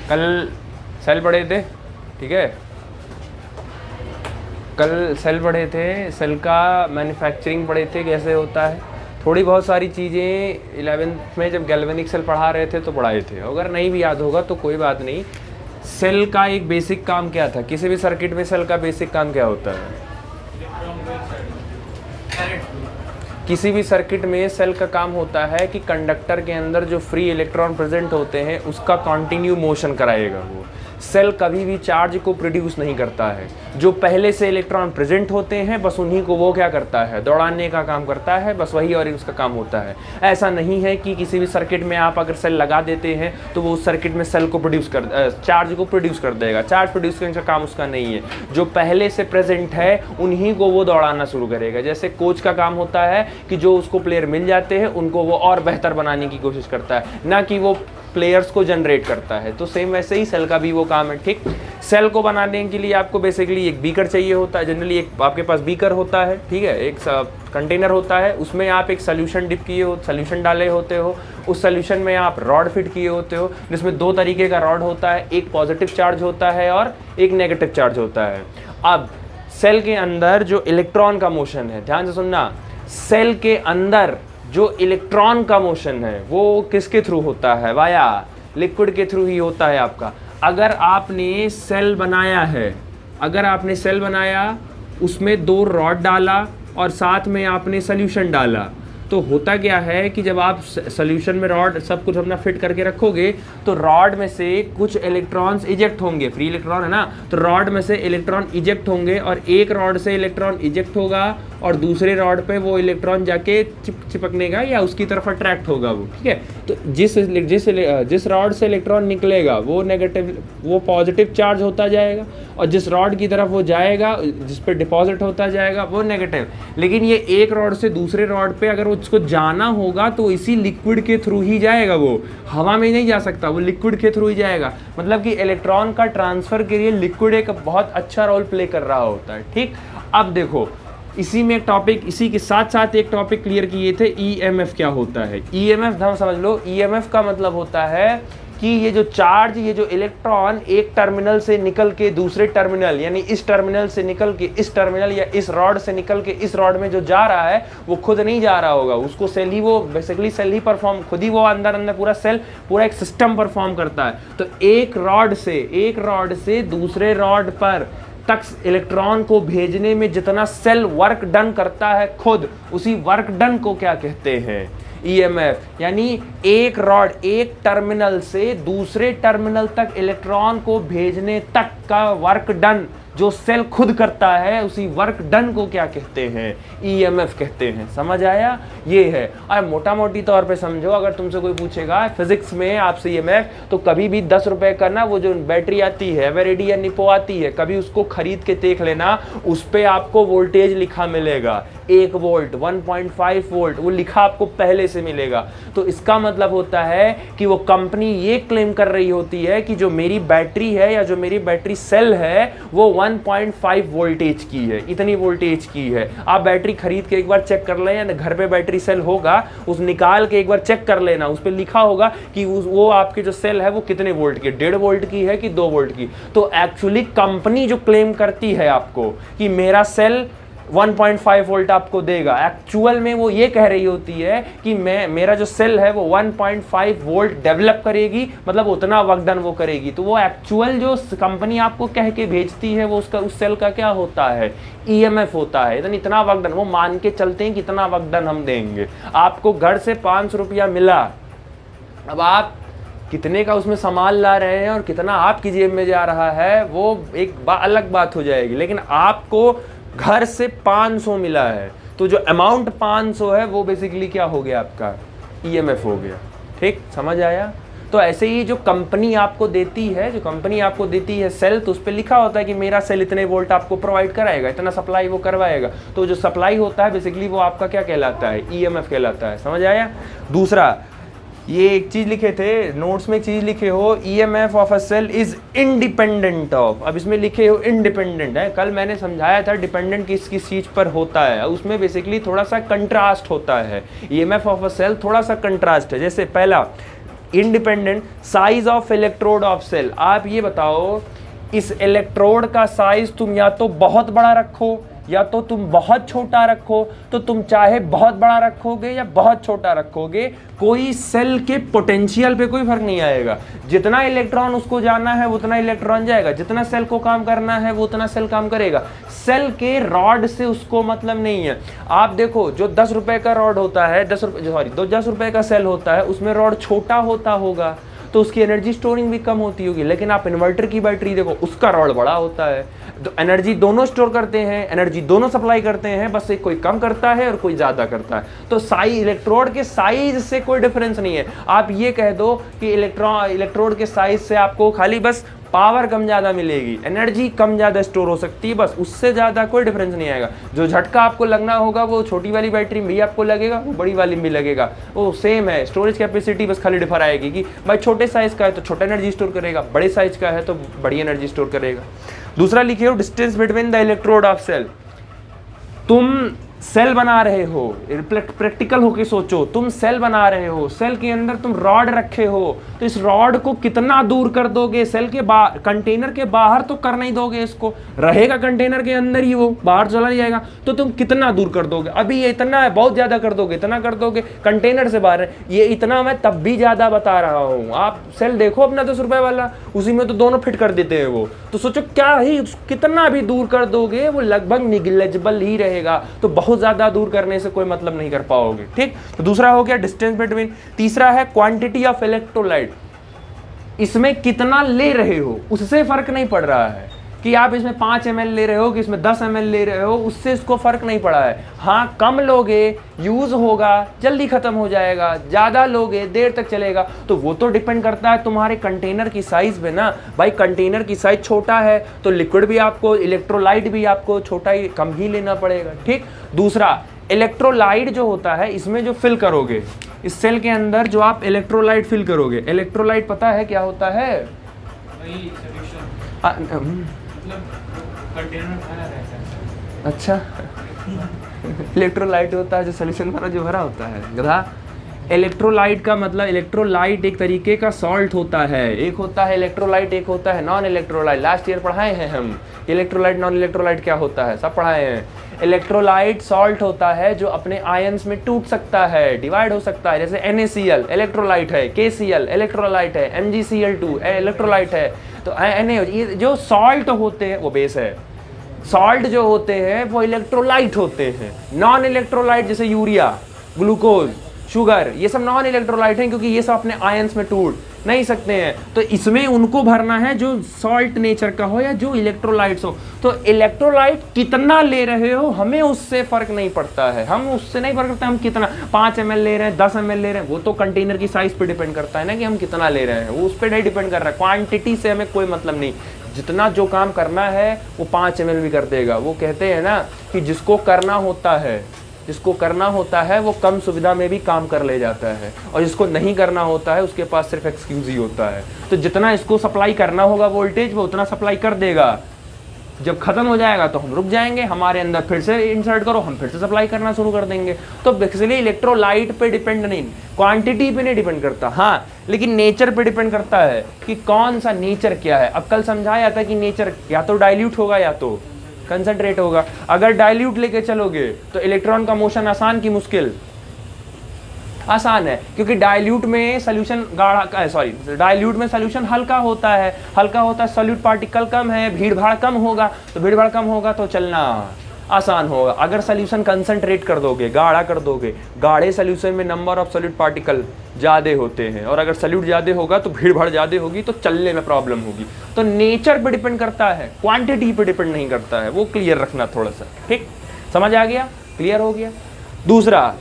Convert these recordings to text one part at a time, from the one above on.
कल सेल पढ़े थे, ठीक है, कल सेल पढ़े थे, सेल का मैन्युफैक्चरिंग पढ़े थे कैसे होता है, थोड़ी बहुत सारी चीज़ें 11th में जब गैल्वेनिक सेल पढ़ा रहे थे तो पढ़ाए थे। अगर नहीं भी याद होगा तो कोई बात नहीं। सेल का एक बेसिक काम क्या था, किसी भी सर्किट में सेल का बेसिक काम क्या होता है? किसी भी सर्किट में सेल का काम होता है कि कंडक्टर के अंदर जो फ्री इलेक्ट्रॉन प्रेजेंट होते हैं उसका कंटिन्यू मोशन कराएगा। वो सेल कभी भी चार्ज को प्रोड्यूस नहीं करता है। जो पहले से इलेक्ट्रॉन प्रेजेंट होते हैं बस उन्हीं को वो क्या करता है, दौड़ाने का काम करता है, बस वही और उसका काम होता है। ऐसा नहीं है कि किसी भी सर्किट में आप अगर सेल लगा देते हैं तो वो उस सर्किट में सेल को चार्ज को प्रोड्यूस कर देगा। चार्ज प्रोड्यूस करने का काम उसका नहीं है। जो पहले से प्रेजेंट है उन्हीं को वो दौड़ाना शुरू करेगा। जैसे कोच का काम होता है कि जो उसको प्लेयर मिल जाते हैं उनको वो और बेहतर बनाने की कोशिश करता है, ना कि वो प्लेयर्स को जनरेट करता है। तो सेम वैसे ही सेल का भी वो काम है, ठीक। सेल को बनाने के लिए आपको बेसिकली एक बीकर चाहिए होता है। जनरली एक आपके पास बीकर होता है, ठीक है, एक कंटेनर होता है, उसमें आप एक सोल्यूशन डिप किए हो, सोल्यूशन डाले होते हो। उस सोल्यूशन में आप रॉड फिट किए होते हो, जिसमें दो तरीके का रॉड होता है, एक पॉजिटिव चार्ज होता है और एक नेगेटिव चार्ज होता है। अब सेल के अंदर जो इलेक्ट्रॉन का मोशन है, ध्यान से सुनना, सेल के अंदर जो इलेक्ट्रॉन का मोशन है वो किसके थ्रू होता है? वाया लिक्विड के थ्रू ही होता है आपका। अगर आपने सेल बनाया है, अगर आपने सेल बनाया, उसमें दो रॉड डाला और साथ में आपने सोल्यूशन डाला, तो होता क्या है कि जब आप सोल्यूशन में रॉड सब कुछ अपना फिट करके रखोगे तो रॉड में से कुछ इलेक्ट्रॉन्स इजेक्ट होंगे, फ्री इलेक्ट्रॉन है ना, तो रॉड में से इलेक्ट्रॉन इजेक्ट होंगे और एक रॉड से इलेक्ट्रॉन इजेक्ट होगा और दूसरे रॉड पे वो इलेक्ट्रॉन जाके चिपकने का या उसकी तरफ अट्रैक्ट होगा वो, ठीक है। तो जिस रॉड से इलेक्ट्रॉन निकलेगा वो नेगेटिव, वो पॉजिटिव चार्ज होता जाएगा और जिस रॉड की तरफ वो जाएगा, जिस पे डिपॉजिट होता जाएगा, वो नेगेटिव। लेकिन ये एक रॉड से दूसरे रॉड पे अगर उसको जाना होगा तो इसी लिक्विड के थ्रू ही जाएगा, वो हवा में नहीं जा सकता, वो लिक्विड के थ्रू ही जाएगा। मतलब कि इलेक्ट्रॉन का ट्रांसफर के लिए लिक्विड एक बहुत अच्छा रोल प्ले कर रहा होता है, ठीक। अब देखो, इसी में एक टॉपिक, इसी के साथ साथ एक टॉपिक क्लियर किए थे, ईएमएफ क्या होता है। ईएमएफ हम समझ लो, ईएमएफ का मतलब होता है कि ये जो चार्ज, ये जो इलेक्ट्रॉन एक टर्मिनल से निकल के दूसरे टर्मिनल, यानी इस टर्मिनल से निकल के इस टर्मिनल या इस रॉड से निकल के इस रॉड में जो जा रहा है वो खुद नहीं जा रहा होगा, उसको सेल ही, वो बेसिकली सेल ही परफॉर्म, खुद ही वो अंदर अंदर पूरा सेल, पूरा एक सिस्टम परफॉर्म करता है। तो एक रॉड से दूसरे रॉड पर तक इलेक्ट्रॉन को भेजने में जितना सेल वर्क डन करता है खुद, उसी वर्क डन को क्या कहते हैं? ईएमएफ। यानी एक रॉड एक टर्मिनल से दूसरे टर्मिनल तक इलेक्ट्रॉन को भेजने तक का वर्क डन जो सेल खुद करता है, उसी वर्क डन को क्या कहते हैं? ईएमएफ कहते हैं। समझ आया? ये है। और मोटा मोटी तौर पे समझो, अगर तुमसे कोई पूछेगा फिजिक्स में आपसे ईएमएफ, तो कभी भी 10 रुपए का ना वो जो बैटरी आती है, एवरेडी या निपो आती है, कभी उसको खरीद के देख लेना, उस पर आपको वोल्टेज लिखा मिलेगा, 1 वोल्ट, 1.5 वोल्ट, वो लिखा आपको पहले से मिलेगा। तो इसका मतलब होता है कि वो कंपनी ये क्लेम कर रही होती है कि जो मेरी बैटरी है या जो मेरी बैटरी सेल है वो 1.5 वोल्टेज की है, इतनी वोल्टेज की है। आप बैटरी खरीद के एक बार चेक कर लें, या घर पे बैटरी सेल होगा उस निकाल के एक बार चेक कर लेना, उस पर लिखा होगा कि वो आपकी जो सेल है वो कितने वोल्ट की, 1.5 वोल्ट की है कि 2 वोल्ट की। तो एक्चुअली कंपनी जो क्लेम करती है आपको कि मेरा सेल 1.5 वोल्ट आपको देगा, एक्चुअल में वो ये कह रही होती है कि मेरा जो सेल है वो 1.5 वोल्ट डेवलप करेगी, मतलब उतना वर्क डन वो करेगी। तो वो एक्चुअल जो कंपनी आपको कह के भेजती है वो उसका, उस सेल का क्या होता है? ईएमएफ होता है। इतना वर्क डन वो मान के चलते हैं कि इतना वर्क डन हम देंगे। आपको घर से 500 रुपया मिला, अब आप कितने का उसमें सामान ला रहे हैं और कितना आपकी जेब में जा रहा है वो एक अलग बात हो जाएगी, लेकिन आपको घर से 500 मिला है, तो जो अमाउंट 500 है वो बेसिकली क्या हो गया? आपका ईएमएफ हो गया। ठीक, समझ आया? तो ऐसे ही जो कंपनी आपको देती है, सेल, तो उस पर लिखा होता है कि मेरा सेल इतने वोल्ट आपको प्रोवाइड कराएगा, इतना सप्लाई वो करवाएगा। तो जो सप्लाई होता है बेसिकली वो आपका क्या कहलाता है? ईएमएफ कहलाता है। समझ आया? दूसरा, ये एक चीज लिखे थे नोट्स में, एक चीज लिखे हो, EMF of a cell is independent of. अब इसमें लिखे हो इंडिपेंडेंट है, कल मैंने समझाया था डिपेंडेंट किस किस चीज पर होता है, उसमें बेसिकली थोड़ा सा कंट्रास्ट होता है। ईएमएफ ऑफ अ सेल थोड़ा सा कंट्रास्ट है। जैसे पहला, independent size of electrode of cell. आप ये बताओ इस इलेक्ट्रोड का साइज तुम या तो बहुत बड़ा रखो या तो तुम बहुत छोटा रखो, तो तुम चाहे बहुत बड़ा रखोगे या बहुत छोटा रखोगे, कोई सेल के पोटेंशियल पे कोई फर्क नहीं आएगा। जितना इलेक्ट्रॉन उसको जाना है उतना इलेक्ट्रॉन जाएगा, जितना सेल को काम करना है वो उतना सेल काम करेगा। सेल के रॉड से उसको मतलब नहीं है। आप देखो जो 10 रुपए का रॉड होता है, 10 रुपए का सेल होता है, उसमें रॉड छोटा होता होगा तो उसकी एनर्जी स्टोरिंग भी कम होती होगी। लेकिन आप इन्वर्टर की बैटरी देखो, उसका रॉड बड़ा होता है, तो एनर्जी दोनों स्टोर करते हैं, एनर्जी दोनों सप्लाई करते हैं, बस एक कोई कम करता है और कोई ज़्यादा करता है। तो इलेक्ट्रोड के साइज से कोई डिफरेंस नहीं है। आप ये कह दो कि इलेक्ट्रोड के साइज से आपको खाली बस पावर कम ज़्यादा मिलेगी, एनर्जी कम ज़्यादा स्टोर हो सकती है, बस उससे ज़्यादा कोई डिफरेंस नहीं आएगा। जो झटका आपको लगना होगा वो छोटी वाली बैटरी में भी आपको लगेगा, वो बड़ी वाली में भी लगेगा, वो सेम है। स्टोरेज कैपेसिटी बस खाली डिफर आएगी कि भाई छोटे साइज़ का है तो छोटा एनर्जी स्टोर करेगा, बड़े साइज़ का है तो बड़ी एनर्जी स्टोर करेगा। दूसरा लिखिए हो distance between the electrode of cell. तुम सेल बना रहे हो, प्रैक्टिकल होके सोचो, तुम सेल बना रहे हो, सेल के अंदर तुम रॉड रखे हो, तो इस रॉड को कितना दूर कर दोगे? सेल के कंटेनर के बाहर तो कर नहीं दोगे, इसको रहेगा कंटेनर के अंदर ही, वो बाहर चला नहीं जाएगा। तो तुम कितना दूर कर दोगे? अभी ये इतना है, बहुत ज्यादा कर दोगे, इतना कर दोगे, कंटेनर से बाहर है ये इतना, मैं तब भी ज्यादा बता रहा हूँ। आप सेल देखो अपना 10 रुपए वाला, उसी में तो दोनों फिट कर देते हैं वो, तो सोचो क्या ही कितना भी दूर कर दोगे वो लगभग निग्लेजिबल ही रहेगा। तो बहुत ज्यादा दूर करने से कोई मतलब नहीं कर पाओगे, ठीक। तो दूसरा हो गया डिस्टेंस बिटवीन। तीसरा है क्वांटिटी ऑफ इलेक्ट्रोलाइट। इसमें कितना ले रहे हो उससे फर्क नहीं पड़ रहा है कि आप इसमें 5 ml ले रहे हो कि इसमें 10 ml ले रहे हो, उससे इसको फर्क नहीं पड़ा है। हाँ, कम लोगे यूज होगा, जल्दी खत्म हो जाएगा, ज्यादा लोगे देर तक चलेगा, तो वो तो डिपेंड करता है तुम्हारे कंटेनर की साइज पे ना। भाई कंटेनर की साइज छोटा है तो लिक्विड भी आपको, इलेक्ट्रोलाइट भी आपको छोटा ही कम ही लेना पड़ेगा, ठीक। दूसरा इलेक्ट्रोलाइट जो होता है, इसमें जो फिल करोगे इस सेल के अंदर, जो आप इलेक्ट्रोलाइट फिल करोगे, इलेक्ट्रोलाइट पता है क्या होता है? अच्छा इलेक्ट्रोलाइट होता है जो सोल्यूशन भरा, जो भरा होता है गधा। इलेक्ट्रोलाइट का मतलब, इलेक्ट्रोलाइट एक तरीके का सॉल्ट होता है। एक होता है इलेक्ट्रोलाइट, एक होता है नॉन इलेक्ट्रोलाइट। लास्ट ईयर पढ़ाए हैं हम इलेक्ट्रोलाइट नॉन इलेक्ट्रोलाइट क्या होता है, सब पढ़ाए हैं। इलेक्ट्रोलाइट सॉल्ट होता है जो अपने आयंस में टूट सकता है, डिवाइड हो सकता है। जैसे NaCl इलेक्ट्रोलाइट है, KCl इलेक्ट्रोलाइट है, MgCl2 इलेक्ट्रोलाइट है। तो ये जो सॉल्ट होते हैं वो बेस है, सॉल्ट जो होते हैं वो इलेक्ट्रोलाइट होते हैं। नॉन इलेक्ट्रोलाइट जैसे यूरिया, ग्लूकोज, शुगर, ये सब नॉन इलेक्ट्रोलाइट हैं क्योंकि ये सब अपने आयंस में टूट नहीं सकते हैं। तो इसमें उनको भरना है जो सॉल्ट नेचर का हो या जो इलेक्ट्रोलाइट्स हो। तो इलेक्ट्रोलाइट कितना ले रहे हो हमें उससे फर्क नहीं पड़ता है, हम उससे नहीं फर्क पड़ता हम कितना 5 ml ले रहे हैं, 10 ml ले रहे हैं, वो तो कंटेनर की साइज पे डिपेंड करता है ना कि हम कितना ले रहे हैं, वो उस पर नहीं डिपेंड कर रहा है। क्वांटिटी से हमें कोई मतलब नहीं, जितना जो काम करना है वो 5 ml भी कर देगा। वो कहते हैं ना कि जिसको करना होता है वो कम सुविधा में भी काम कर ले जाता है, और जिसको नहीं करना होता है उसके पास सिर्फ एक्सक्यूज ही होता है। तो जितना इसको सप्लाई करना होगा वोल्टेज वो उतना सप्लाई कर देगा, जब खत्म हो जाएगा तो हम रुक जाएंगे, हमारे अंदर फिर से इंसर्ट करो, हम फिर से सप्लाई करना शुरू कर देंगे। तो बेसिकली इलेक्ट्रोलाइट पे डिपेंड नहीं, क्वांटिटी पे नहीं डिपेंड करता, हाँ लेकिन नेचर पे डिपेंड करता है कि कौन सा नेचर क्या है। अब कल समझाया था कि नेचर या तो डाइल्यूट होगा या तो कंसंट्रेट होगा। अगर डाइल्यूट लेके चलोगे तो इलेक्ट्रॉन का मोशन आसान की मुश्किल? आसान है, क्योंकि डाइल्यूट में सोल्यूशन डाइल्यूट में सोल्यूशन हल्का होता है, सॉल्यूट पार्टिकल कम है, भीड़ भाड़ कम होगा तो चलना आसान होगा। अगर सोल्यूशन कंसंट्रेट कर दोगे, गाढ़ा कर दोगे, गाढ़े सोल्यूशन में नंबर ऑफ सॉल्यूट पार्टिकल ज़्यादा होते हैं, और अगर सॉल्यूट ज़्यादा होगा तो भीड़ भाड़ ज़्यादा होगी तो चलने में प्रॉब्लम होगी। तो नेचर पे डिपेंड करता है, क्वांटिटी पे डिपेंड नहीं करता है। वो क्लियर रखना थोड़ा सा, ठीक, समझ आ गया, क्लियर हो गया। दूसरा,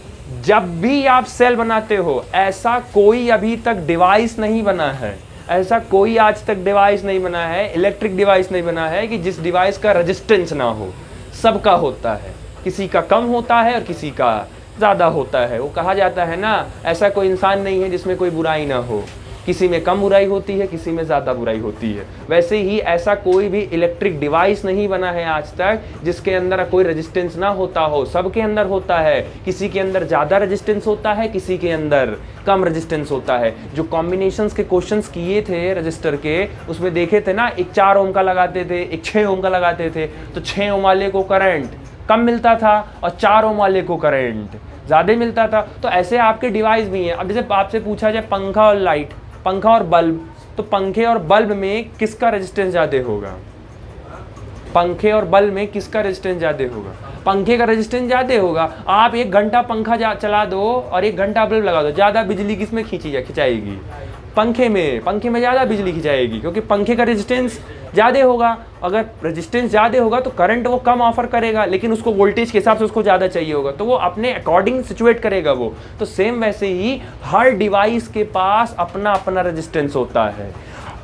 जब भी आप सेल बनाते हो, ऐसा कोई अभी तक डिवाइस नहीं बना है, ऐसा कोई आज तक डिवाइस नहीं बना है, इलेक्ट्रिक डिवाइस नहीं बना है कि जिस डिवाइस का रेजिस्टेंस ना हो। सबका होता है, किसी का कम होता है और किसी का ज़्यादा होता है। वो कहा जाता है ना, ऐसा कोई इंसान नहीं है जिसमें कोई बुराई ना हो। किसी में कम बुराई होती है, किसी में ज़्यादा बुराई होती है। वैसे ही ऐसा कोई भी इलेक्ट्रिक डिवाइस नहीं बना है आज तक जिसके अंदर कोई रेजिस्टेंस ना होता हो, सबके अंदर होता है। किसी के अंदर ज़्यादा रेजिस्टेंस होता है, किसी के अंदर कम रेजिस्टेंस होता है। जो कॉम्बिनेशंस के क्वेश्चंस किए थे रजिस्टर के, उसमें देखे थे ना, एक 4 ओम का लगाते थे, एक 6 ओम का लगाते थे, तो 6 ओम वाले को करंट कम मिलता था और 4 ओम वाले को करंट ज़्यादा मिलता था। तो ऐसे आपके डिवाइस भी हैं। अब जैसे आपसे पूछा जाए पंखा और लाइट, पंखा और बल्ब, तो पंखे और बल्ब में किसका रेजिस्टेंस ज़्यादा होगा? पंखे और बल्ब में किसका रेजिस्टेंस ज़्यादा होगा? पंखे का रेजिस्टेंस ज़्यादा होगा। आप 1 घंटा पंखा चला दो और 1 घंटा बल्ब लगा दो, ज़्यादा बिजली किसमें खिंचाएगी? पंखे में ज़्यादा बिजली खिंचाएगी, क्योंकि पंखे का रेजिस्टेंस ज़्यादा होगा। अगर रेजिस्टेंस ज़्यादा होगा तो करंट वो कम ऑफर करेगा, लेकिन उसको वोल्टेज के हिसाब से उसको ज़्यादा चाहिए होगा, तो वो अपने अकॉर्डिंग सिचुएट करेगा वो। तो सेम वैसे ही हर डिवाइस के पास अपना अपना रेजिस्टेंस होता है।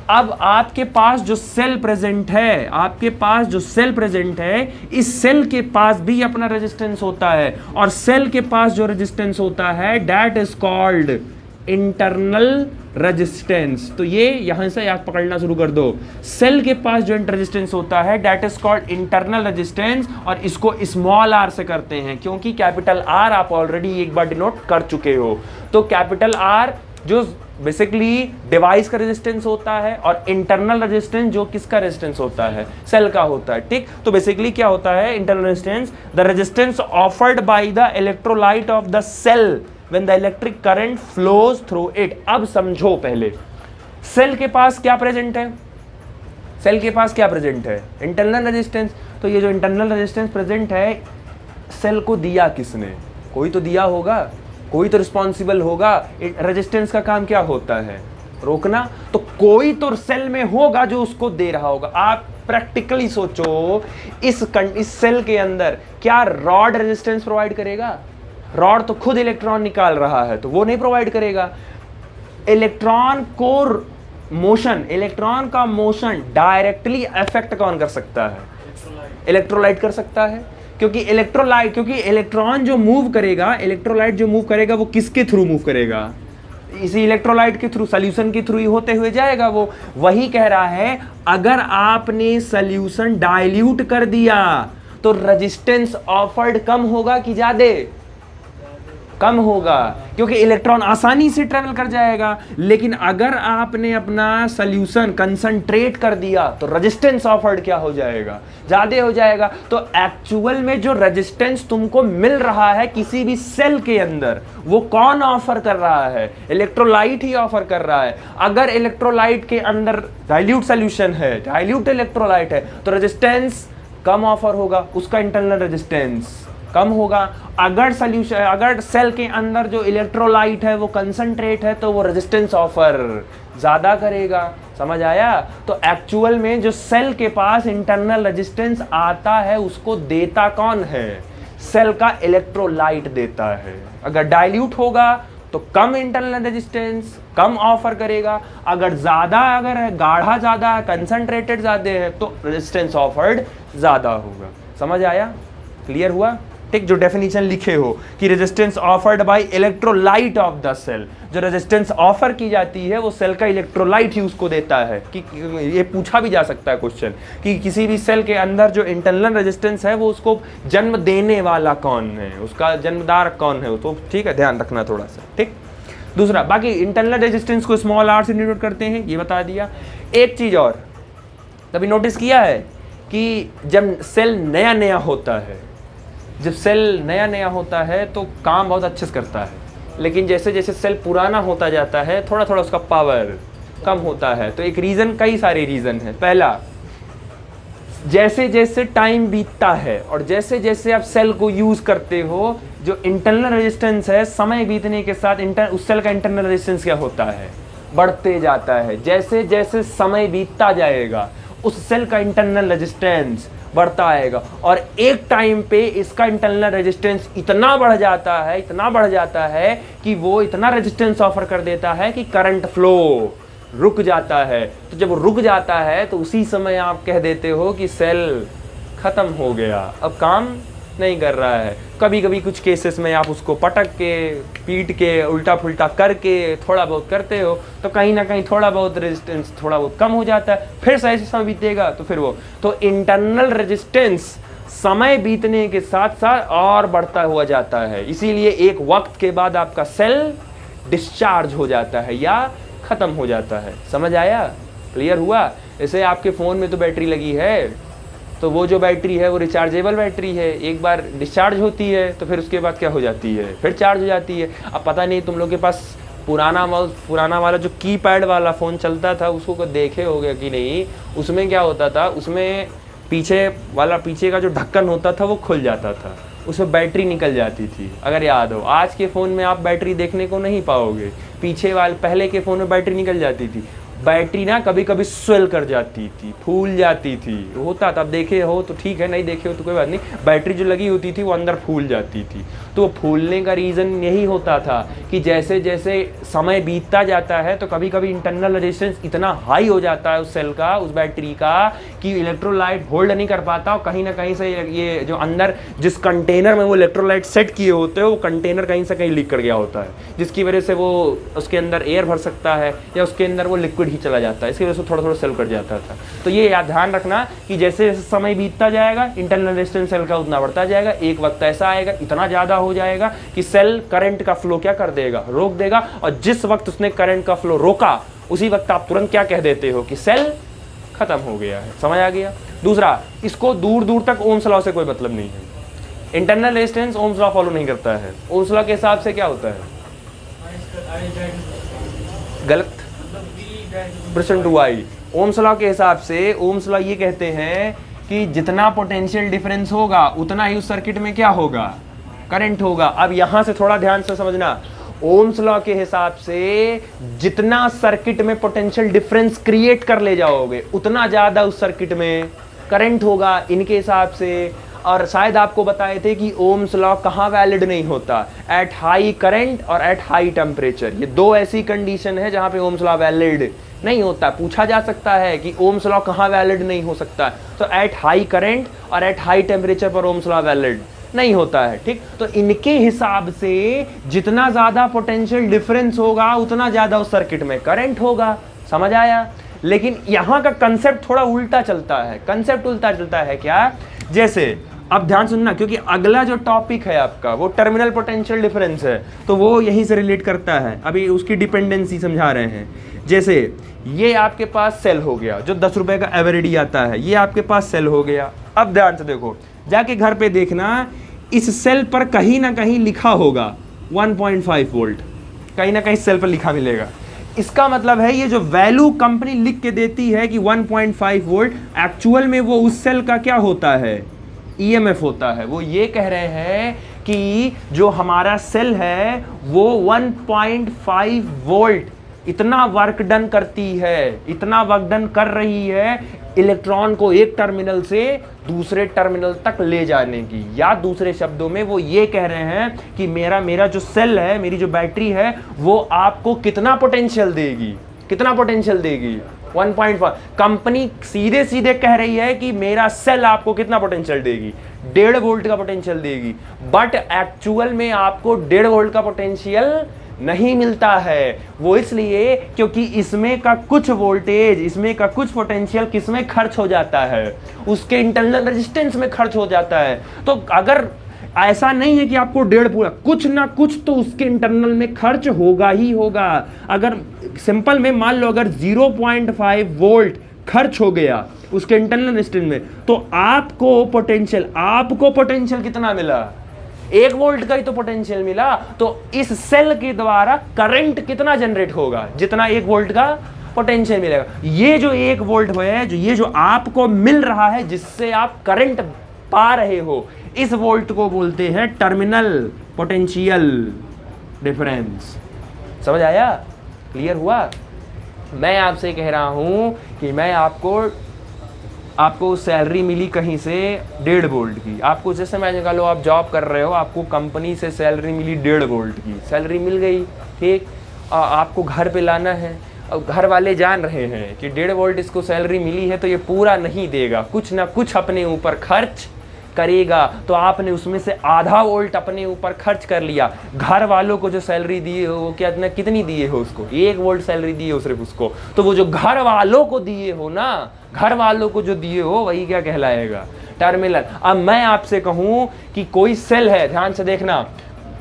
अब आपके पास जो सेल प्रेजेंट है, इस सेल के पास भी अपना रेजिस्टेंस होता है, और सेल के पास जो रेजिस्टेंस होता है that is called internal resistance. तो ये यहां से याद पकड़ना शुरू कर दो। सेल के पास जो रेजिस्टेंस होता है that is called internal resistance, और इसको स्मॉल आर से करते हैं, क्योंकि कैपिटल आर आप ऑलरेडी एक बार डिनोट कर चुके हो। तो कैपिटल आर जो बेसिकली डिवाइस का रेजिस्टेंस होता है, और इंटरनल रेजिस्टेंस जो किसका रेजिस्टेंस होता है? सेल का होता है। ठीक, तो बेसिकली क्या होता है internal resistance? The resistance offered by the electrolyte of the cell when the electric current flows through it। अब समझो, पहले सेल के पास क्या प्रेजेंट है? सेल के पास क्या प्रेजेंट है? Internal resistance. तो ये जो इंटरनल रेजिस्टेंस प्रेजेंट है, सेल को दिया किसने? कोई तो दिया होगा, कोई तो रिस्पॉन्सिबल होगा। रेजिस्टेंस का काम क्या होता है? रोकना। तो कोई तो सेल में होगा जो उसको दे रहा होगा। आप प्रैक्टिकली सोचो, इस सेल के अंदर क्या रॉड रेजिस्टेंस प्रोवाइड करेगा? रॉड तो खुद इलेक्ट्रॉन निकाल रहा है, तो वो नहीं प्रोवाइड करेगा। इलेक्ट्रॉन का मोशन डायरेक्टली अफेक्ट कौन कर सकता है? इलेक्ट्रोलाइट कर सकता है, क्योंकि इलेक्ट्रॉन जो मूव करेगा, इलेक्ट्रोलाइट जो मूव करेगा वो किसके थ्रू मूव करेगा? इसी इलेक्ट्रोलाइट के थ्रू, सॉल्यूशन के थ्रू ही होते हुए जाएगा वो। वही कह रहा है, अगर आपने सॉल्यूशन डाइल्यूट कर दिया तो रेजिस्टेंस ऑफर्ड कम होगा कि ज्यादा? कम होगा, क्योंकि इलेक्ट्रॉन आसानी से ट्रेवल कर जाएगा। लेकिन अगर आपने अपना सॉल्यूशन कंसंट्रेट कर दिया तो रेजिस्टेंस ऑफर्ड क्या हो जाएगा? ज्यादा हो जाएगा। तो एक्चुअल में जो रेजिस्टेंस तुमको मिल रहा है किसी भी सेल के अंदर, वो कौन ऑफर कर रहा है? इलेक्ट्रोलाइट ही ऑफर कर रहा है। अगर इलेक्ट्रोलाइट के अंदर डाइल्यूट सॉल्यूशन है, डाइल्यूट इलेक्ट्रोलाइट है, तो रेजिस्टेंस कम ऑफर होगा, उसका इंटरनल रेजिस्टेंस कम होगा। अगर सेल के अंदर जो इलेक्ट्रोलाइट है वो कंसंट्रेट है, तो वो रेजिस्टेंस ऑफर ज्यादा करेगा। समझ आया? तो एक्चुअल में जो सेल के पास इंटरनल रेजिस्टेंस आता है उसको देता कौन है? सेल का इलेक्ट्रोलाइट देता है। अगर डाइल्यूट होगा तो कम इंटरनल रेजिस्टेंस, कम ऑफर करेगा। अगर गाढ़ा ज्यादा है, कंसंट्रेटेड ज्यादा है, तो रेजिस्टेंस ऑफर्ड ज्यादा होगा। समझ आया? क्लियर हुआ? ठीक, जो डेफिनेशन लिखे हो कि resistance offered by electrolyte of the cell, जो रेजिस्टेंस ऑफर की जाती है वो सेल का इलेक्ट्रोलाइट ही उसको देता है। कि ये पूछा भी जा सकता है क्वेश्चन कि किसी भी सेल के अंदर जो इंटरनल रेजिस्टेंस है वो उसको जन्म देने वाला कौन है, उसका जन्मदार कौन है? तो ठीक है, ध्यान रखना थोड़ा सा। ठीक, दूसरा, बाकी इंटरनल रेजिस्टेंस को स्मॉल आर से डिनोट करते हैं, ये बता दिया। एक चीज और कभी नोटिस किया है कि जब सेल नया नया होता है, तो काम बहुत अच्छे से करता है, लेकिन जैसे जैसे सेल पुराना होता जाता है थोड़ा थोड़ा उसका पावर कम होता है। तो एक रीज़न, कई सारे रीज़न है। पहला, जैसे जैसे टाइम बीतता है और जैसे जैसे आप सेल को यूज़ करते हो, जो इंटरनल रेजिस्टेंस है समय बीतने के साथ उस सेल का इंटरनल रेजिस्टेंस क्या होता है? बढ़ते जाता है। जैसे जैसे समय बीतता जाएगा उस सेल का इंटरनल रेजिस्टेंस बढ़ता आएगा, और एक टाइम पे इसका इंटरनल रेजिस्टेंस इतना बढ़ जाता है कि वो इतना रेजिस्टेंस ऑफर कर देता है कि करंट फ्लो रुक जाता है। तो जब रुक जाता है तो उसी समय आप कह देते हो कि सेल खत्म हो गया, अब काम नहीं कर रहा है। कभी कभी कुछ केसेस में आप उसको पटक के, पीट के, उल्टा फुल्टा करके थोड़ा बहुत करते हो तो कहीं ना कहीं थोड़ा बहुत रेजिस्टेंस थोड़ा बहुत कम हो जाता है। फिर ऐसे समय बीतेगा तो फिर वो तो इंटरनल रेजिस्टेंस समय बीतने के साथ साथ और बढ़ता हुआ जाता है। इसीलिए एक वक्त के बाद आपका सेल डिस्चार्ज हो जाता है या ख़त्म हो जाता है। समझ आया? क्लियर हुआ? जैसे आपके फ़ोन में तो बैटरी लगी है, तो वो जो बैटरी है वो रिचार्जेबल बैटरी है, एक बार डिस्चार्ज होती है तो फिर उसके बाद क्या हो जाती है, फिर चार्ज हो जाती है। अब पता नहीं तुम लोग के पास पुराना वाला जो कीपैड वाला फ़ोन चलता था उसको देखे होगे कि नहीं, उसमें क्या होता था, उसमें पीछे का जो ढक्कन होता था वो खुल जाता था, उसमें बैटरी निकल जाती थी, अगर याद हो। आज के फ़ोन में आप बैटरी देखने को नहीं पाओगे, पहले के फ़ोन में बैटरी निकल जाती थी। बैटरी ना कभी कभी स्वेल कर जाती थी, फूल जाती थी, होता था। अब देखे हो तो ठीक है, नहीं देखे हो तो कोई बात नहीं। बैटरी जो लगी होती थी वो अंदर फूल जाती थी। तो फूलने का रीज़न यही होता था कि जैसे जैसे समय बीतता जाता है तो कभी कभी इंटरनल रेजिस्टेंस इतना हाई हो जाता है उस सेल का, उस बैटरी का, कि इलेक्ट्रोलाइट होल्ड नहीं कर पाता और कहीं ना कहीं से ये जो अंदर जिस कंटेनर में वो इलेक्ट्रोलाइट सेट किए होते हैं वो कंटेनर कहीं से कहीं लीक कर गया होता है, जिसकी वजह से वो उसके अंदर एयर भर सकता है या उसके अंदर वो लिक्विड ही चला जाता है। इसकी वजह से थोड़ा थोड़ा सेल कर जाता था। तो ये याद ध्यान रखना कि जैसे जैसे समय बीतता जाएगा इंटरनल रेजिस्टेंस सेल का उतना बढ़ता जाएगा। एक वक्त ऐसा आएगा, इतना ज़्यादा हो जाएगा कि सेल करंट का फ्लो क्या कर देगा, रोक देगा। और जिस वक्त उसने करंट का फ्लो रोका उसी वक्त आप तुरंत क्या कह देते हो कि सेल खत्म हो गया है। समझ आ गया? दूसरा, इसको दूर दूर तक ओम्स लॉ से कोई मतलब नहीं है। Internal resistance Ohm's law follow नहीं करता है। ओम्स लॉ के हिसाब से क्या होता है? गलत, percent to I. Ohm's law के हिसाब से ओम्स लॉ ये कहते हैं कि जितना पोटेंशियल डिफरेंस होगा उतना ही उस सर्किट में क्या होगा, करंट होगा। अब यहां से थोड़ा ध्यान से समझना, ओम्स लॉ के हिसाब से जितना सर्किट में पोटेंशियल डिफरेंस क्रिएट कर ले जाओगे उतना ज्यादा उस सर्किट में करंट होगा इनके हिसाब से। और शायद आपको बताए थे कि ओम्स लॉ कहाँ वैलिड नहीं होता, एट हाई करंट और एट हाई टेम्परेचर। ये दो ऐसी कंडीशन है जहां पे ओम्स लॉ वैलिड नहीं होता। पूछा जा सकता है कि ओम्स लॉ कहाँ वैलिड नहीं हो सकता, तो एट हाई करंट और एट हाई टेम्परेचर पर ओम्स लॉ वैलिड नहीं होता है। ठीक, तो इनके हिसाब से जितना ज्यादा पोटेंशियल डिफरेंस होगा उतना ज्यादा उस सर्किट में करंट होगा। समझ आया? लेकिन यहां का कंसेप्ट थोड़ा उल्टा चलता है। कंसेप्ट उल्टा चलता है क्या? जैसे अब ध्यान सुनना, क्योंकि अगला जो टॉपिक है आपका वो टर्मिनल पोटेंशियल डिफरेंस है, तो वो यहीं से रिलेट करता है। अभी उसकी डिपेंडेंसी समझा रहे हैं। जैसे ये आपके पास सेल हो गया जो 10 रुपए का एवरेडी आता है, ये आपके पास सेल हो गया। अब ध्यान से देखो, जाके घर पे देखना, इस सेल पर कहीं ना कहीं लिखा होगा 1.5 वोल्ट, कहीं ना कहीं सेल पर लिखा मिलेगा। इसका मतलब है ये जो वैल्यू कंपनी लिख के देती है कि 1.5 वोल्ट, एक्चुअल में वो उस सेल का क्या होता है, ईएमएफ होता है। वो ये कह रहे हैं कि जो हमारा सेल है वो 1.5 वोल्ट इतना वर्क डन करती है, इतना वर्क डन कर रही है इलेक्ट्रॉन को एक टर्मिनल से दूसरे टर्मिनल तक ले जाने की। या दूसरे शब्दों में वो ये कह रहे हैं कि मेरा जो सेल है, मेरी जो बैटरी है, वो आपको कितना पोटेंशियल देगी, कितना पोटेंशियल देगी, 1.5। कंपनी सीधे सीधे कह रही है कि मेरा सेल आपको कितना पोटेंशियल देगी, 1.5 वोल्ट का पोटेंशियल देगी। बट एक्चुअल में आपको 1.5 वोल्ट का पोटेंशियल नहीं मिलता है। वो इसलिए क्योंकि इसमें का कुछ वोल्टेज, इसमें का कुछ पोटेंशियल किसमें खर्च हो जाता है, उसके इंटरनल रेजिस्टेंस में खर्च हो जाता है। तो अगर ऐसा नहीं है कि आपको 1.5 पूरा, कुछ ना कुछ तो उसके इंटरनल में खर्च होगा ही होगा। अगर सिंपल में मान लो अगर 0.5 वोल्ट खर्च हो गया उसके इंटरनल रेजिस्टेंस में, तो आपको पोटेंशियल कितना मिला, 1 वोल्ट का ही तो पोटेंशियल मिला। तो इस सेल के द्वारा करंट कितना जनरेट होगा, जितना 1 वोल्ट का पोटेंशियल मिलेगा। ये जो 1 वोल्ट है, ये जो आपको मिल रहा है, जिससे आप करंट पा रहे हो, इस वोल्ट को बोलते हैं टर्मिनल पोटेंशियल डिफरेंस। समझ आया? क्लियर हुआ? मैं आपसे कह रहा हूं कि मैं आपको सैलरी मिली कहीं से 1.5 वोल्ट की। आपको जैसे मैं लो आप जॉब कर रहे हो, आपको कंपनी से सैलरी मिली 1.5 वोल्ट की, सैलरी मिल गई। ठीक, आपको घर पे लाना है, और घर वाले जान रहे हैं कि 1.5 वोल्ट इसको सैलरी मिली है तो ये पूरा नहीं देगा, कुछ ना कुछ अपने ऊपर खर्च करेगा तो आपने उसमें से आधा वोल्ट अपने ऊपर खर्च कर लिया। घर वालों को जो सैलरी दी हो वो क्या कितनी दिए हो उसको, 1 वोल्ट सैलरी दी हो सिर्फ उसको, तो वो जो घर वालों को दिए हो ना, घर वालों को जो दिए हो वही क्या कहलाएगा, टर्मिनल। अब मैं आपसे कहूं कि कोई सेल है, ध्यान से देखना,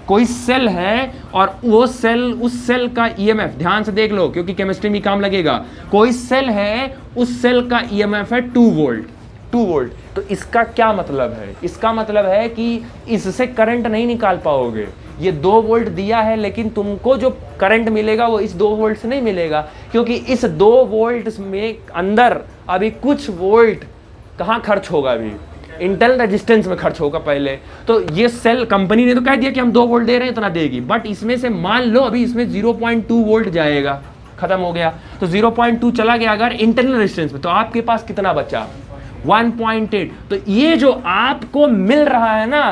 कोई सेल है और वो सेल, उस सेल का ईएमएफ ध्यान से देख लो क्योंकि केमिस्ट्री में काम लगेगा। कोई सेल है, उस सेल का ईएमएफ है 2 वोल्ट, 2 वोल्ट। तो इसका क्या मतलब है, इसका मतलब है कि इससे करंट नहीं निकाल पाओगे। ये 2 वोल्ट दिया है लेकिन तुमको जो करंट मिलेगा वो इस 2 वोल्ट से नहीं मिलेगा, क्योंकि इस 2 वोल्ट में अंदर अभी कुछ वोल्ट कहाँ खर्च होगा, अभी इंटरनल रेजिस्टेंस में खर्च होगा पहले। तो ये सेल, कंपनी ने तो कह दिया कि हम 2 वोल्ट दे रहे हैं, इतना देगी, बट इसमें से मान लो अभी इसमें 0.2 वोल्ट जाएगा, खत्म हो गया। तो 0.2 चला गया अगर इंटरनल रेजिस्टेंस में, तो आपके पास कितना बचा, 1.8। तो ये जो आपको मिल रहा है ना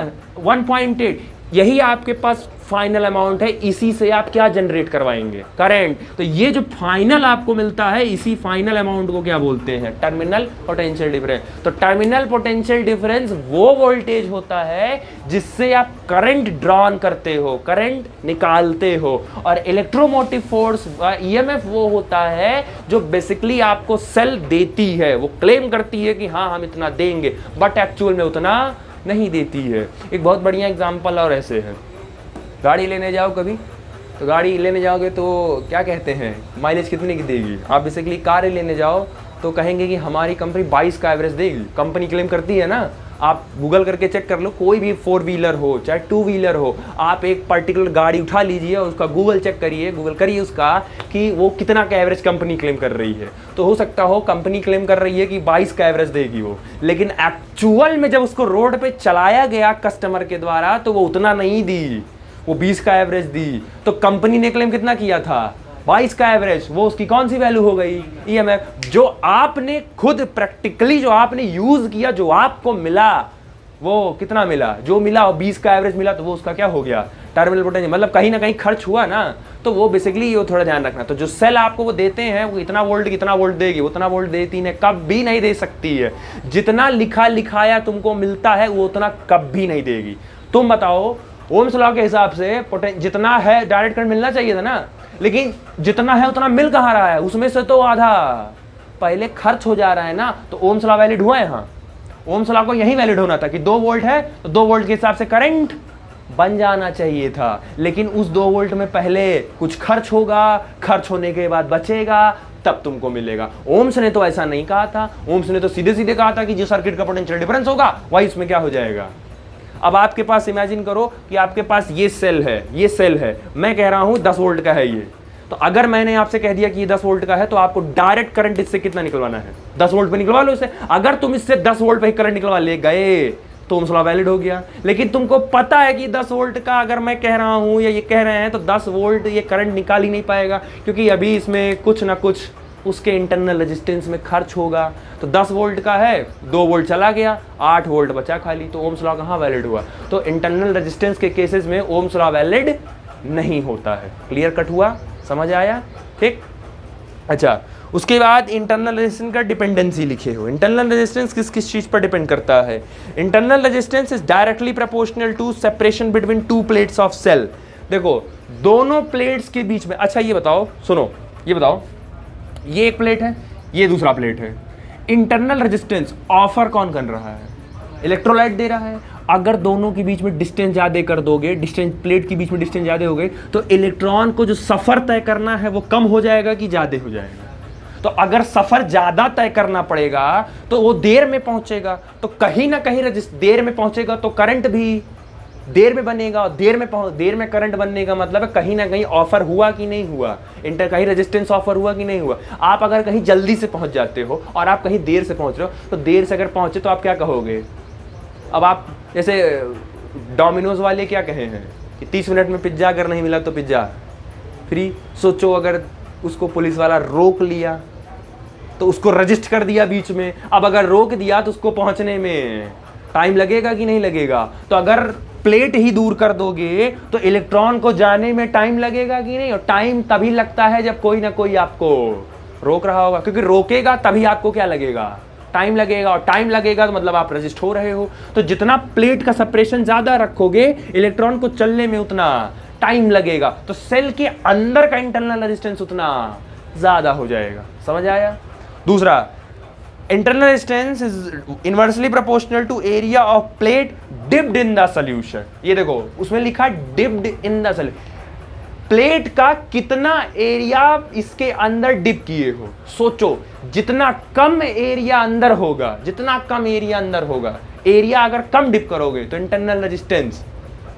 1.8, यही आपके पास फाइनल अमाउंट है, इसी से आप क्या जनरेट करवाएंगे, करंट। तो ये जो फाइनल आपको मिलता है, इसी फाइनल अमाउंट को क्या बोलते हैं, टर्मिनल पोटेंशियल डिफरेंस। तो टर्मिनल पोटेंशियल डिफरेंस वो वोल्टेज होता है जिससे आप करंट ड्रॉन करते हो, करंट निकालते हो। और इलेक्ट्रोमोटिव फोर्स ईएमएफ वो होता है जो बेसिकली आपको सेल देती है, वो क्लेम करती है कि हाँ हम इतना देंगे, बट एक्चुअल में उतना नहीं देती है। एक बहुत बढ़िया एग्जांपल और ऐसे है, गाड़ी लेने जाओ कभी, तो गाड़ी लेने जाओगे तो क्या कहते हैं, माइलेज कितने की देगी। आप बेसिकली कार लेने जाओ तो कहेंगे कि हमारी कंपनी 22 का एवरेज देगी, कंपनी क्लेम करती है ना। आप गूगल करके चेक कर लो, कोई भी 4 व्हीलर हो चाहे 2 व्हीलर हो, आप एक पर्टिकुलर गाड़ी उठा लीजिए और उसका गूगल चेक करिए, गूगल करिए उसका कि वो कितना का एवरेज कंपनी क्लेम कर रही है। तो हो सकता हो कंपनी क्लेम कर रही है कि 22 का एवरेज देगी वो, लेकिन एक्चुअल में जब उसको रोड पे चलाया गया कस्टमर के द्वारा तो वो उतना नहीं दी, वो 20 का एवरेज दी। तो कंपनी ने क्लेम कितना किया था, 22 का एवरेज। वो उसकी कौन सी वैल्यू हो गई, ईएमएफ। जो आपने खुद प्रैक्टिकली जो आपने यूज किया, जो आपको मिला वो कितना मिला, जो मिला वो 20 का एवरेज मिला, तो वो उसका क्या हो गया, टर्मिनल पोटेंशियल। मतलब कहीं ना कहीं खर्च हुआ ना, तो वो बेसिकली वो थोड़ा ध्यान रखना। तो जो सेल आपको वो देते हैं वो इतना वोल्ट कितना वोल्ट देगी, उतना वोल्ट देती है, कभी नहीं दे सकती है। जितना लिखा लिखाया तुमको मिलता है वो उतना कभी नहीं देगी। तुम बताओ, ओम्स लॉ के हिसाब से जितना है डायरेक्ट करंट मिलना चाहिए था ना, लेकिन जितना है उतना मिल कहाँ रहा है, उसमें से तो आधा पहले खर्च हो जा रहा है ना। तो ओम्स लॉ वैलिड हुआ है, हाँ ओम्स लॉ को यही वैलिड होना था कि 2 वोल्ट है तो 2 वोल्ट के हिसाब से करंट बन जाना चाहिए था। लेकिन उस 2 वोल्ट में पहले कुछ खर्च होगा, खर्च होने के बाद बचेगा, तब तुमको मिलेगा। ओम्स ने तो ऐसा नहीं कहा था, ओम्स ने तो सीधे सीधे कहा था कि जो सर्किट का पोटेंशियल डिफरेंस होगा वही इसमें क्या हो जाएगा। अब आपके पास इमेजिन करो कि आपके पास ये सेल है, ये सेल है, मैं कह रहा हूं 10 वोल्ट का है ये। तो अगर मैंने आपसे कह दिया कि ये 10 वोल्ट का है तो आपको डायरेक्ट करंट इससे कितना निकलवाना है, 10 वोल्ट पे निकलवा लो इसे। अगर तुम इससे 10 वोल्ट पे करंट निकलवा ले गए तो ओम्स लॉ वैलिड हो गया। लेकिन तुमको पता है कि 10 वोल्ट का अगर मैं कह रहा हूं या ये कह रहे हैं तो 10 वोल्ट ये करंट निकाल ही नहीं पाएगा, क्योंकि अभी इसमें कुछ ना कुछ उसके इंटरनल रेजिस्टेंस में खर्च होगा। तो 10 वोल्ट का है, 2 वोल्ट चला गया, 8 वोल्ट बचा खाली, तो ओम्स लॉ कहाँ वैलिड हुआ। तो इंटरनल रेजिस्टेंस के केसेस में ओम्स लॉ वैलिड नहीं होता है। क्लियर कट हुआ, समझ आया, ठीक। अच्छा, उसके बाद इंटरनल रेजिस्टेंस का डिपेंडेंसी लिखे हो। इंटरनल रेजिस्टेंस किस किस चीज पर डिपेंड करता है। Internal resistance is directly proportional to separation between 2 plates of cell. देखो दोनों प्लेट्स के बीच में, अच्छा ये बताओ, सुनो ये बताओ, ये एक प्लेट है, ये दूसरा प्लेट है। इंटरनल रेजिस्टेंस ऑफर कौन कर रहा है, इलेक्ट्रोलाइट दे रहा है। अगर दोनों के बीच में डिस्टेंस ज़्यादा कर दोगे, डिस्टेंस प्लेट के बीच में डिस्टेंस ज़्यादा हो गई, तो इलेक्ट्रॉन को जो सफ़र तय करना है वो कम हो जाएगा कि ज़्यादा हो जाएगा। तो अगर सफ़र ज़्यादा तय करना पड़ेगा तो वो देर में पहुंचेगा, तो कहीं ना कहीं देर में पहुंचेगा तो करंट भी देर में बनेगा। और देर में करंट बनने का मतलब है कहीं ना कहीं ऑफर हुआ कि नहीं हुआ, कहीं रेजिस्टेंस ऑफर हुआ कि नहीं हुआ। आप अगर कहीं जल्दी से पहुंच जाते हो और आप कहीं देर से पहुंच रहे हो, तो देर से अगर पहुंचे तो आप क्या कहोगे। अब आप जैसे डोमिनोज वाले क्या कहे हैं कि 30 मिनट में पिज्ज़ा अगर नहीं मिला तो पिज्ज़ा फ्री। सोचो अगर उसको पुलिस वाला रोक लिया तो उसको रजिस्ट कर दिया बीच में, अब अगर रोक दिया तो उसको पहुंचने में टाइम लगेगा कि नहीं लगेगा। तो अगर प्लेट ही दूर कर दोगे तो इलेक्ट्रॉन को जाने में टाइम लगेगा कि नहीं। और टाइम तभी लगता है जब कोई ना कोई आपको रोक रहा होगा, क्योंकि रोकेगा तभी आपको क्या लगेगा, टाइम लगेगा, और टाइम लगेगा तो मतलब आप रेजिस्ट हो रहे हो। तो जितना प्लेट का सेपरेशन ज्यादा रखोगे इलेक्ट्रॉन को चलने में उतना टाइम लगेगा, तो सेल के अंदर का इंटरनल रेजिस्टेंस उतना ज्यादा हो जाएगा। समझ आया? दूसरा, internal resistance is inversely proportional to area of plate dipped in the solution. ये देखो उसमें लिखा dipped in the solution, plate का कितना एरिया इसके अंदर डिप किए हो। सोचो जितना कम एरिया अंदर होगा, जितना कम एरिया अंदर होगा, एरिया अगर कम डिप करोगे तो इंटरनल रेजिस्टेंस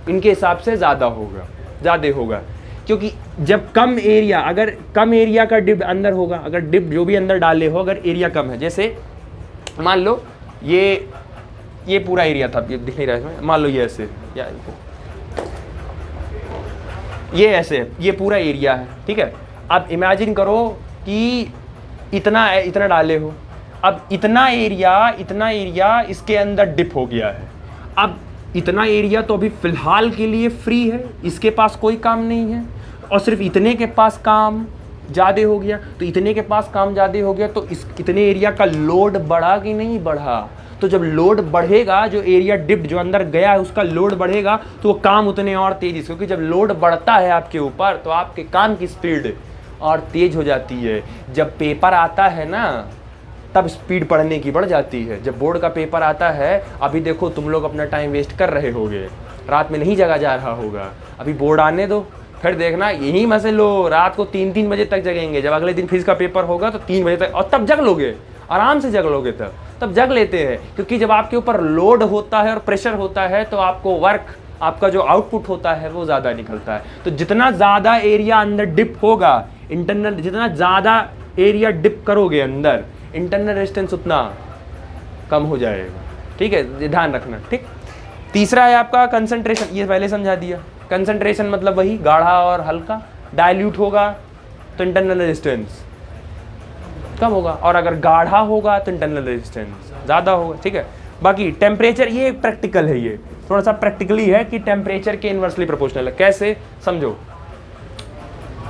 इनके हिसाब से ज्यादा होगा, क्योंकि जब कम एरिया, अगर कम एरिया का डिप अंदर होगा, अगर डिप जो भी अंदर डाले हो अगर एरिया कम है, जैसे मान लो ये पूरा एरिया था, ये दिख नहीं रहा है इसमें, मान लो ये ऐसे, या ये ऐसे, ये पूरा एरिया है, ठीक है। अब इमेजिन करो कि इतना डाले हो, अब इतना एरिया इसके अंदर डिप हो गया है। अब इतना एरिया तो अभी फिलहाल के लिए फ्री है, इसके पास कोई काम नहीं है, और सिर्फ इतने के पास काम ज़्यादा हो गया। तो इतने के पास काम ज़्यादा हो गया तो इस इतने एरिया का लोड बढ़ा कि नहीं बढ़ा? तो जब लोड बढ़ेगा, जो एरिया डिप्ड जो अंदर गया है उसका लोड बढ़ेगा, तो वो काम उतने और तेजी से, क्योंकि जब लोड बढ़ता है आपके ऊपर तो आपके काम की स्पीड और तेज हो जाती है। जब पेपर आता है ना तब स्पीड पढ़ने की बढ़ जाती है। जब बोर्ड का पेपर आता है, अभी देखो तुम लोग अपना टाइम वेस्ट कर रहे होगे, रात में नहीं जगा जा रहा होगा, अभी बोर्ड आने दो, फिर देखना यही मजे लो, रात को 3-3 बजे तक जगेंगे। जब अगले दिन फिजिक्स का पेपर होगा तो 3 बजे तक, और तब जग लोगे, आराम से जग लोगे, तब जग लेते हैं। क्योंकि जब आपके ऊपर लोड होता है और प्रेशर होता है तो आपको वर्क, आपका जो आउटपुट होता है वो ज़्यादा निकलता है। तो जितना ज़्यादा एरिया अंदर डिप होगा, इंटरनल, जितना ज़्यादा एरिया डिप करोगे अंदर, इंटरनल रेजिस्टेंस उतना कम हो जाएगा। ठीक है, ये ध्यान रखना। ठीक, तीसरा है आपका कंसंट्रेशन, ये पहले समझा दिया। कंसंट्रेशन मतलब वही गाढ़ा और हल्का, डाइल्यूट होगा तो इंटरनल रेजिस्टेंस कम होगा, और अगर गाढ़ा होगा तो इंटरनल रेजिस्टेंस ज़्यादा होगा। ठीक है, बाकी टेम्परेचर, ये प्रैक्टिकल है, ये थोड़ा सा प्रैक्टिकली है कि टेम्परेचर के इनवर्सली प्रोपोर्शनल है। कैसे समझो,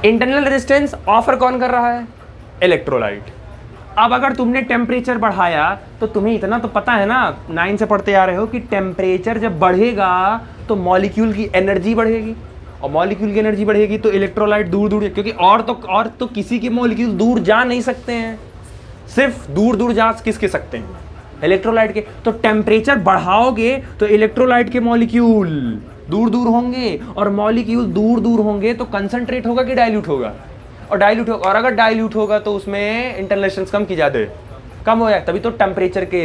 इंटरनल रेजिस्टेंस ऑफर कौन कर रहा है? इलेक्ट्रोलाइट। अब अगर तुमने टेम्परेचर बढ़ाया तो तुम्हें इतना तो पता है ना, 9 से पढ़ते आ रहे हो कि टेम्परेचर जब बढ़ेगा तो मॉलिक्यूल की एनर्जी बढ़ेगी, और मॉलिक्यूल की एनर्जी बढ़ेगी तो इलेक्ट्रोलाइट दूर दूर, क्योंकि और तो किसी के मॉलिक्यूल दूर जा नहीं सकते हैं, सिर्फ दूर दूर जा किसके सकते हैं? इलेक्ट्रोलाइट के। तो टेम्परेचर बढ़ाओगे तो इलेक्ट्रोलाइट के मॉलिक्यूल दूर दूर होंगे, और मॉलिक्यूल दूर दूर होंगे तो कंसंट्रेट होगा कि डाइल्यूट होगा? और डाइल्यूट होगा, और अगर डाइल्यूट होगा तो उसमें इंटरनल रेजिस्टेंस कम की जाते, कम हो जाए, तभी तो टेम्परेचर के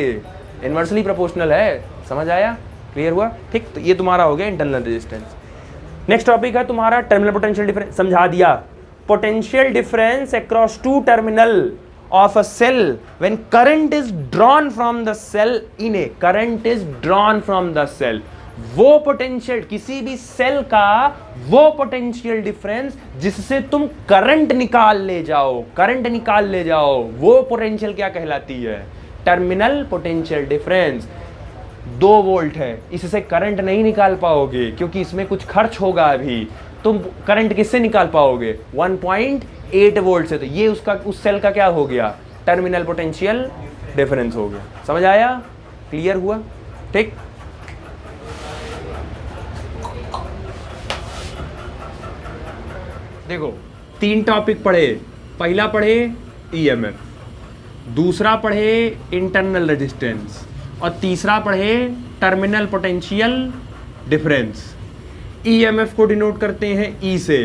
इनवर्सली प्रोपोर्शनल है। समझ आया? क्लियर हुआ? ठीक, तो ये तुम्हारा हो गया इंटरनल रेजिस्टेंस। नेक्स्ट टॉपिक है तुम्हारा टर्मिनल पोटेंशियल डिफरेंस। समझा दिया, potential difference across two terminal of a cell when current is drawn from the cell in a, current is drawn from the cell, वो पोटेंशियल, किसी भी cell का वो potential difference जिससे तुम करंट निकाल ले जाओ, करंट निकाल ले जाओ, वो पोटेंशियल क्या कहलाती है? Terminal potential difference. 2 वोल्ट है, इससे करंट नहीं निकाल पाओगे क्योंकि इसमें कुछ खर्च होगा। अभी तुम करंट किससे निकाल पाओगे? 1.8 वोल्ट से। तो ये उसका, उस सेल का क्या हो गया? टर्मिनल पोटेंशियल डिफरेंस हो गया। समझ आया? क्लियर हुआ? ठीक, देखो 3 टॉपिक पढ़े। पहला पढ़े ईएमएफ, दूसरा पढ़े इंटरनल रेजिस्टेंस, और तीसरा पढ़े टर्मिनल पोटेंशियल डिफरेंस। ईएमएफ को डिनोट करते हैं ई से,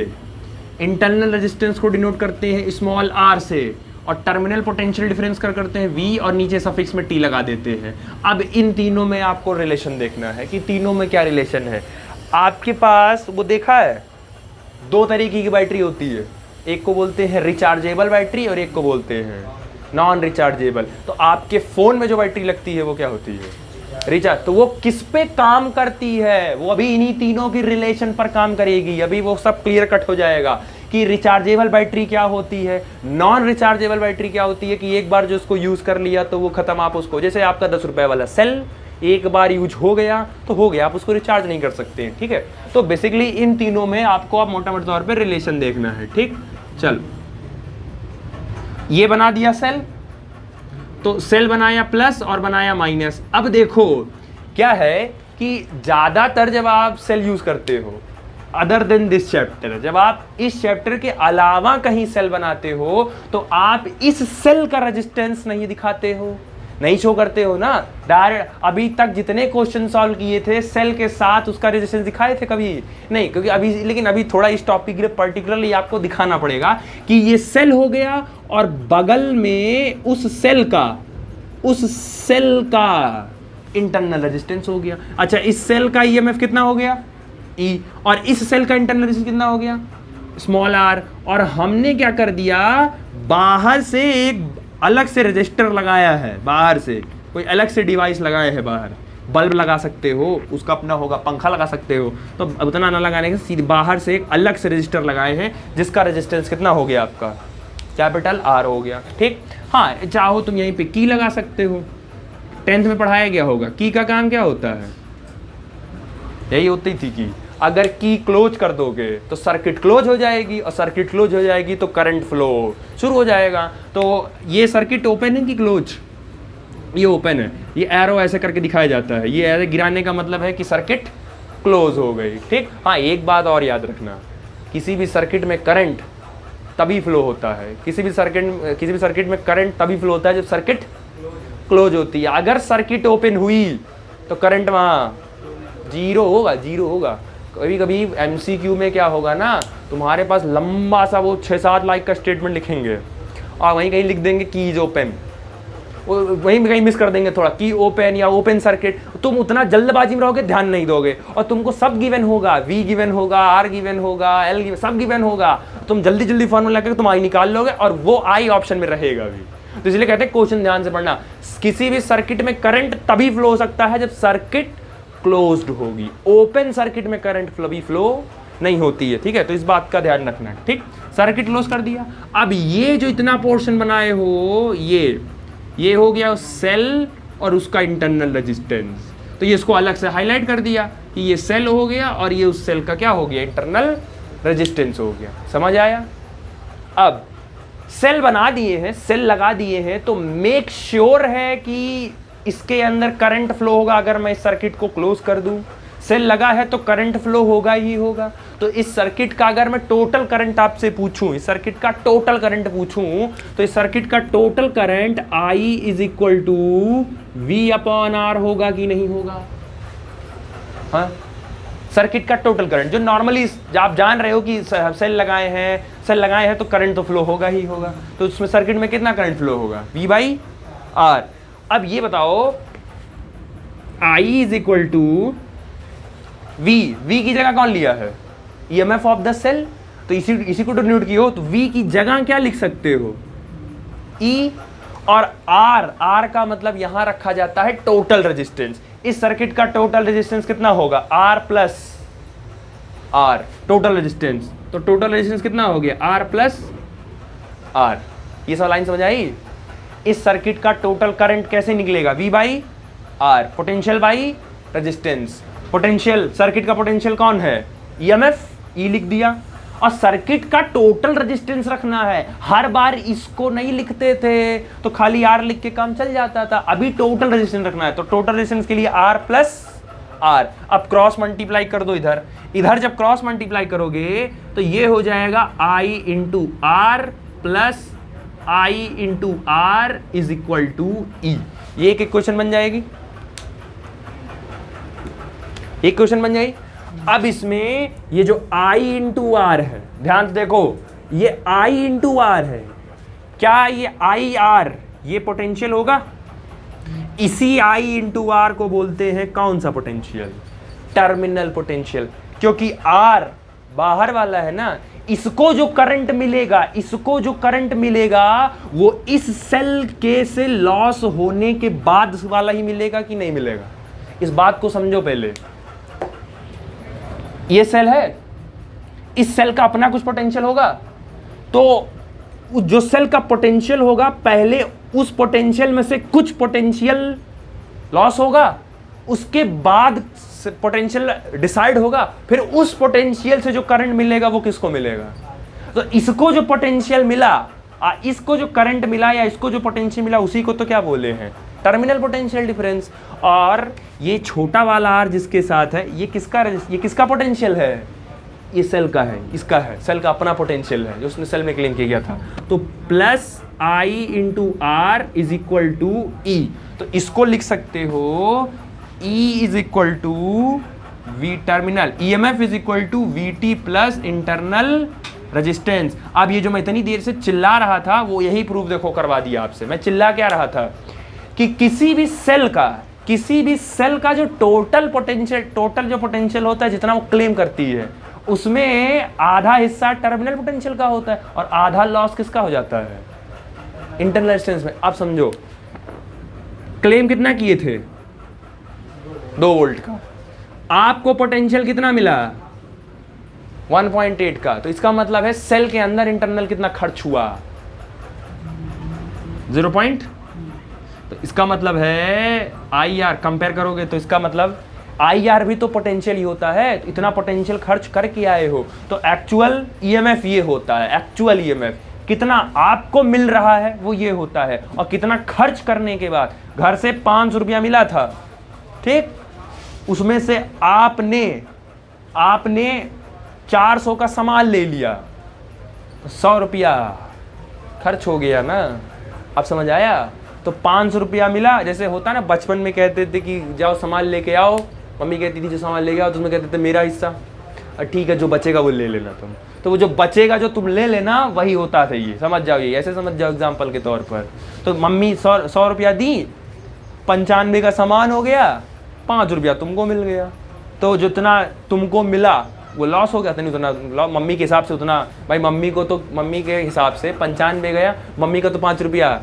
इंटरनल रेजिस्टेंस को डिनोट करते हैं स्मॉल आर से, और टर्मिनल पोटेंशियल डिफरेंस करते हैं वी, और नीचे सफिक्स में टी लगा देते हैं। अब इन तीनों में आपको रिलेशन देखना है कि तीनों में क्या रिलेशन है। आपके पास वो देखा है, 2 तरीके की बैटरी होती है, एक को बोलते हैं रिचार्जेबल बैटरी और एक को बोलते हैं नॉन रिचार्जेबल। तो आपके फोन में जो बैटरी लगती है वो क्या होती है? रिचार्ज। तो वो किस पे काम करती है? वो अभी इन्हीं तीनों की रिलेशन पर काम करेगी। अभी वो सब क्लियर कट हो जाएगा कि रिचार्जेबल बैटरी क्या होती है, नॉन रिचार्जेबल बैटरी क्या होती है, कि एक बार जो उसको यूज कर लिया तो वो खत्म, आप उसको, जैसे आपका 10 रुपए वाला सेल एक बार यूज हो गया तो हो गया, आप उसको रिचार्ज नहीं कर सकते हैं। ठीक है, तो बेसिकली इन तीनों में आपको आप मोटा मोटा तौर पे रिलेशन देखना है। ठीक, चलो ये बना दिया सेल, तो सेल बनाया प्लस और बनाया माइनस। अब देखो क्या है कि ज़्यादातर जब आप सेल यूज़ करते हो अदर देन दिस चैप्टर, जब आप इस चैप्टर के अलावा कहीं सेल बनाते हो तो आप इस सेल का रेजिस्टेंस नहीं दिखाते हो, नहीं शो करते हो ना। डायरेक्ट अभी तक जितने क्वेश्चन सॉल्व किए थे सेल के साथ उसका रेजिस्टेंस दिखाए थे कभी नहीं, क्योंकि अभी लेकिन अभी थोड़ा इस टॉपिक के लिए पर्टिकुलरली आपको दिखाना पड़ेगा कि ये सेल हो गया और बगल में उस सेल का इंटरनल रेजिस्टेंस हो गया। अच्छा, इस सेल का ईएमएफ कितना हो गया ई, और इस सेल का इंटरनल रेजिस्टेंस कितना हो गया स्मॉल आर। और हमने क्या कर दिया, बाहर से एक अलग से रजिस्टर लगाया है, बाहर से कोई अलग से डिवाइस लगाया है, बाहर बल्ब लगा सकते हो, उसका अपना होगा, पंखा लगा सकते हो, तो उतना ना लगाने के सीधे बाहर से एक अलग से रजिस्टर लगाए हैं जिसका रेजिस्टेंस कितना हो गया आपका कैपिटल आर हो गया। ठीक, हाँ चाहो तुम यहीं पे की लगा सकते हो, 10th में पढ़ाया गया होगा की का काम क्या होता है, यही होती थी की। अगर की क्लोज कर दोगे तो सर्किट क्लोज हो जाएगी, और सर्किट क्लोज हो जाएगी तो करंट फ्लो शुरू हो जाएगा। तो ये सर्किट ओपन है कि क्लोज, ये ओपन है, ये एरो ऐसे करके दिखाया जाता है, ये ऐसे गिराने का मतलब है कि सर्किट क्लोज हो गई। ठीक, हाँ एक बात और याद रखना, किसी भी सर्किट में करंट तभी फ्लो होता है, किसी भी सर्किट में करंट तभी फ्लो होता है जब सर्किट क्लोज होती है। अगर सर्किट ओपन हुई तो करंट वहाँ जीरो होगा। कभी कभी एमसीक्यू में क्या होगा ना, तुम्हारे पास लंबा सा वो 6-7 लाइन का स्टेटमेंट लिखेंगे और वहीं कहीं लिख देंगे कीज ओपन, वहीं कहीं मिस कर देंगे थोड़ा, की ओपन या ओपन सर्किट। तुम उतना जल्दबाजी में रहोगे, ध्यान नहीं दोगे, और तुमको सब गिवन होगा, वी गिवन होगा, आर गिवन होगा, एल गिवन, सब गिवन होगा, तुम जल्दी जल्दी फॉर्मूला करके तुम आई निकाल लोगे और वो आई ऑप्शन में रहेगा भी। तो इसलिए कहते हैं क्वेश्चन ध्यान से पढ़ना। किसी भी सर्किट में करंट तभी फ्लो हो सकता है जब सर्किट क्लोज्ड होगी, ओपन सर्किट में करंट फ्लो नहीं होती है। ठीक है, तो इस बात का ध्यान रखना है। ठीक, सर्किट क्लोज कर दिया। अब ये जो इतना पोर्शन बनाए हो, ये हो गया सेल और उसका इंटरनल रेजिस्टेंस, तो ये इसको अलग से हाईलाइट कर दिया कि ये सेल हो गया और ये उस सेल का क्या हो गया, इंटरनल रेजिस्टेंस हो गया। समझ आया? अब सेल बना दिए हैं, सेल लगा दिए हैं, तो मेक श्योर है कि इसके अंदर करंट फ्लो होगा। अगर मैं इस सर्किट को क्लोज कर दूं, सेल लगा है तो करंट फ्लो होगा ही होगा। तो इस सर्किट का अगर मैं टोटल करंट आपसे पूछूं, इस सर्किट का टोटल करंट पूछूं, तो इस सर्किट का total current I is equal to V/R होगा कि नहीं होगा? हाँ, सर्किट का टोटल करंट जो नॉर्मली आप जान रहे हो कि सेल लगाए हैं तो करंट तो फ्लो होगा ही होगा। तो उसमें सर्किट में कितना करंट फ्लो होगा, V/R। अब ये बताओ I is equal to V की जगह कौन लिया है, EMF ऑफ द सेल, तो इसी को डिनोट की हो, तो V की जगह क्या लिख सकते हो, E, और R का मतलब यहां रखा जाता है टोटल रेजिस्टेंस। इस सर्किट का टोटल रेजिस्टेंस कितना होगा, R plus R total resistance. तो टोटल रेजिस्टेंस कितना हो गया, R प्लस R। ये सब लाइन समझ आई? इस सर्किट का टोटल करंट कैसे निकलेगा, V/R, potential by resistance. Potential, circuit का पोटेंशियल कौन है, EMF, E लिख दिया। और सर्किट का टोटल रेजिस्टेंस रखना है, हर बार इसको नहीं लिखते थे तो खाली R लिख के काम चल जाता था, अभी टोटल रेजिस्टेंस रखना है। तो टोटल रेजिस्टेंस के लिए R प्लस R। अब क्रॉस मल्टीप्लाई कर दो, इधर जब क्रॉस मल्टीप्लाई करोगे तो ये हो जाएगा I into R plus I into R is equal to E। ये एक क्वेश्चन बन जाएगी, एक क्वेश्चन बन जाएगी। अब इसमें ये जो I इंटू R है, ध्यान से देखो, ये I इंटू R है, क्या ये IR ये पोटेंशियल होगा? इसी I इंटू R को बोलते हैं कौन सा पोटेंशियल, टर्मिनल पोटेंशियल, क्योंकि R बाहर वाला है ना। इसको जो करंट मिलेगा वो इस सेल के से लॉस होने के बाद वाला ही मिलेगा कि नहीं मिलेगा, इस बात को समझो पहले। ये सेल है, इस सेल का अपना कुछ पोटेंशियल होगा, तो जो सेल का पोटेंशियल होगा पहले उस पोटेंशियल में से कुछ पोटेंशियल लॉस होगा, उसके बाद पोटेंशियल डिसाइड होगा, फिर उस पोटेंशियल से जो करंट मिलेगा वो किसको मिलेगा। तो इसको जो पोटेंशियल मिला इसको जो करंट मिला या इसको जो पोटेंशियल मिला उसी को तो क्या बोले हैं, टर्मिनल पोटेंशियल डिफरेंस। और ये छोटा वाला आर जिसके साथ है ये किसका पोटेंशियल है, ये सेल का है, इसका है, सेल का अपना पोटेंशियल है जो उसने सेल में क्लेम किया गया था। तो plus I into r is equal to e, तो इसको लिख सकते हो E is equal to v terminal, EMF is equal to VT plus internal resistance. अब ये जो मैं इतनी देर से चिल्ला रहा था वो यही प्रूफ देखो करवा दिया आपसे। मैं चिल्ला क्या रहा था कि किसी भी सेल का जो टोटल जो पोटेंशियल होता है जितना वो क्लेम करती है उसमें आधा हिस्सा टर्मिनल पोटेंशियल का होता है और आधा लॉस किसका हो जाता है, इंटरनल रेजिस्टेंस में। अब समझो क्लेम कितना किए थे, 2 वोल्ट का, आपको पोटेंशियल कितना मिला, 1.8 का। तो इसका मतलब है सेल के अंदर इंटरनल कितना खर्च हुआ, 0 पॉइंट। तो इसका मतलब है IR कंपेयर करोगे तो इसका मतलब IR भी तो पोटेंशियल ही होता है, तो इतना पोटेंशियल खर्च करके आए हो तो एक्चुअल EMF ये होता है, एक्चुअल EMF कितना आपको मिल रहा है वो ये होता है, और कितना खर्च करने के बाद घर से 500 रुपया मिला था, ठीक, उसमें से आपने 400 का सामान ले लिया, 100 रुपया खर्च हो गया ना। अब समझ आया। तो 500 रुपया मिला, जैसे होता ना बचपन में कहते थे कि जाओ सामान लेके आओ, मम्मी कहती थी जो सामान लेके आओ, तो उसमें कहते थे मेरा हिस्सा, ठीक है जो बचेगा वो ले लेना तुम। तो वो जो बचेगा जो तुम ले लेना वही होता था, ये समझ जाओ, ये ऐसे समझ जाओ एग्जाम्पल के तौर पर। तो मम्मी 100 रुपया दी, 95 का सामान हो गया, 5 रुपया तुमको मिल गया। तो जितना तुमको मिला वो लॉस हो गया था, नहीं उतना मम्मी के हिसाब से उतना, भाई मम्मी के हिसाब से 95 गया, मम्मी का तो 5 रुपया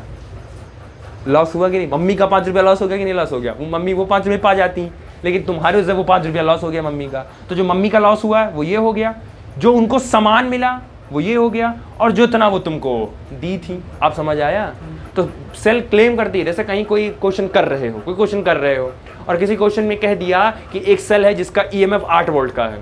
लॉस हुआ कि नहीं, मम्मी का 5 रुपया लॉस हो गया कि नहीं लॉस हो गया, मम्मी वो 5 रुपये पा जाती, लेकिन तुम्हारे वजह से वो 5 रुपया लॉस हो गया मम्मी का। तो जो मम्मी का लॉस हुआ वो ये हो गया, जो उनको सामान मिला वो ये हो गया, और जो इतना वो तुमको दी थी। आप समझ आया। तो सेल क्लेम करती है, जैसे कहीं कोई क्वेश्चन कर रहे हो और किसी क्वेश्चन में कह दिया कि एक सेल है जिसका EMF 8 वोल्ट का है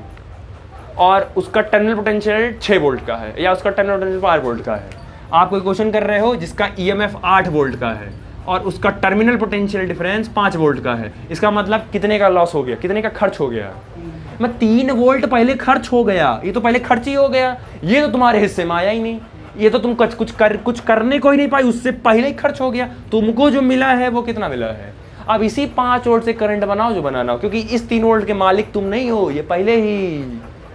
और उसका टर्मिनल पोटेंशियल 6 वोल्ट का है, या उसका टर्मिनल पोटेंशियल 5 वोल्ट का है। आप कोई क्वेश्चन कर रहे हो जिसका EMF 8 वोल्ट का है और उसका टर्मिनल पोटेंशियल डिफरेंस 5 वोल्ट का है, इसका मतलब कितने का लॉस हो गया, कितने का खर्च हो गया, मैं 3 वोल्ट पहले खर्च हो गया, ये तो पहले खर्च ही हो गया, ये तो तुम्हारे हिस्से में आया ही नहीं, ये तो तुम कुछ करने को ही नहीं पाई, उससे पहले ही खर्च हो गया। तुमको जो मिला है वो कितना मिला है। अब इसी 5 वोल्ट से करंट बनाओ जो बनाना हो, क्योंकि इस 3 वोल्ट के मालिक तुम नहीं हो, ये पहले ही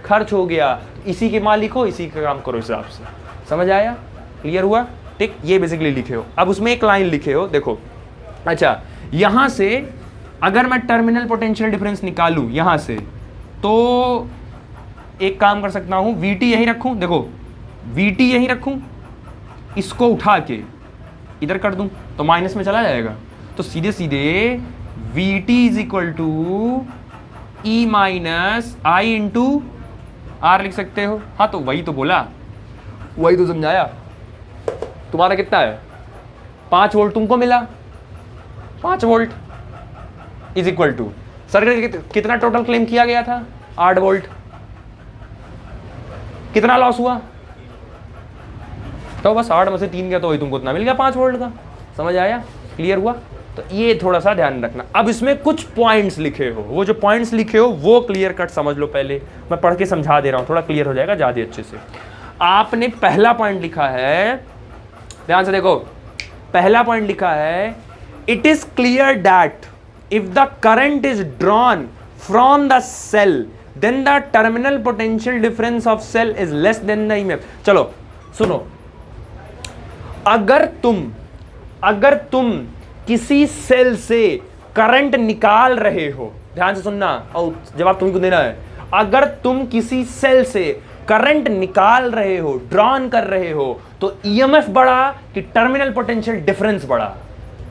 खर्च हो गया, इसी के मालिक हो, इसी का काम करो हिसाब से। समझ आया, क्लियर हुआ, ठीक। ये बेसिकली लिखे हो। अब उसमें एक लाइन लिखे हो, देखो, अच्छा यहां से अगर मैं टर्मिनल पोटेंशियल डिफरेंस निकालूं यहां से, तो एक काम कर सकता हूं, VT यहीं रखूं, देखो VT यहीं रखूं, इसको उठा के इधर कर दूं तो माइनस में चला जाएगा, तो सीधे सीधे VT is equal to E minus I into R लिख सकते हो। हाँ तो वही तो बोला, वही तो समझाया। तुम्हारा कितना है, 5 वोल्ट तुमको मिला, 5 volt is equal to circuit कितना टोटल क्लेम किया गया था, 8 वोल्ट, कितना लॉस हुआ, तो बस 8 में से 3 गया तो वही तुमको उतना मिल गया 5 वोल्ट का। समझ आया, क्लियर हुआ। तो ये थोड़ा सा ध्यान रखना। अब इसमें कुछ पॉइंट्स लिखे हो, वो जो पॉइंट्स लिखे हो वो क्लियर कट समझ लो। पहले मैं पढ़ के समझा दे रहा हूं, थोड़ा क्लियर हो जाएगा ज़्यादा अच्छे से। आपने पहला पॉइंट लिखा है, ध्यान से देखो, पहला पॉइंट लिखा है, it is clear that if the current is drawn from the cell then the terminal potential difference of cell is less than the EMF। चलो सुनो, अगर तुम किसी सेल से करंट निकाल रहे हो, ध्यान से सुनना और जवाब तुम्ही को देना है, अगर तुम किसी सेल से करंट निकाल रहे हो, ड्रॉन कर रहे हो, तो EMF बढ़ा कि टर्मिनल पोटेंशियल डिफरेंस बढ़ा,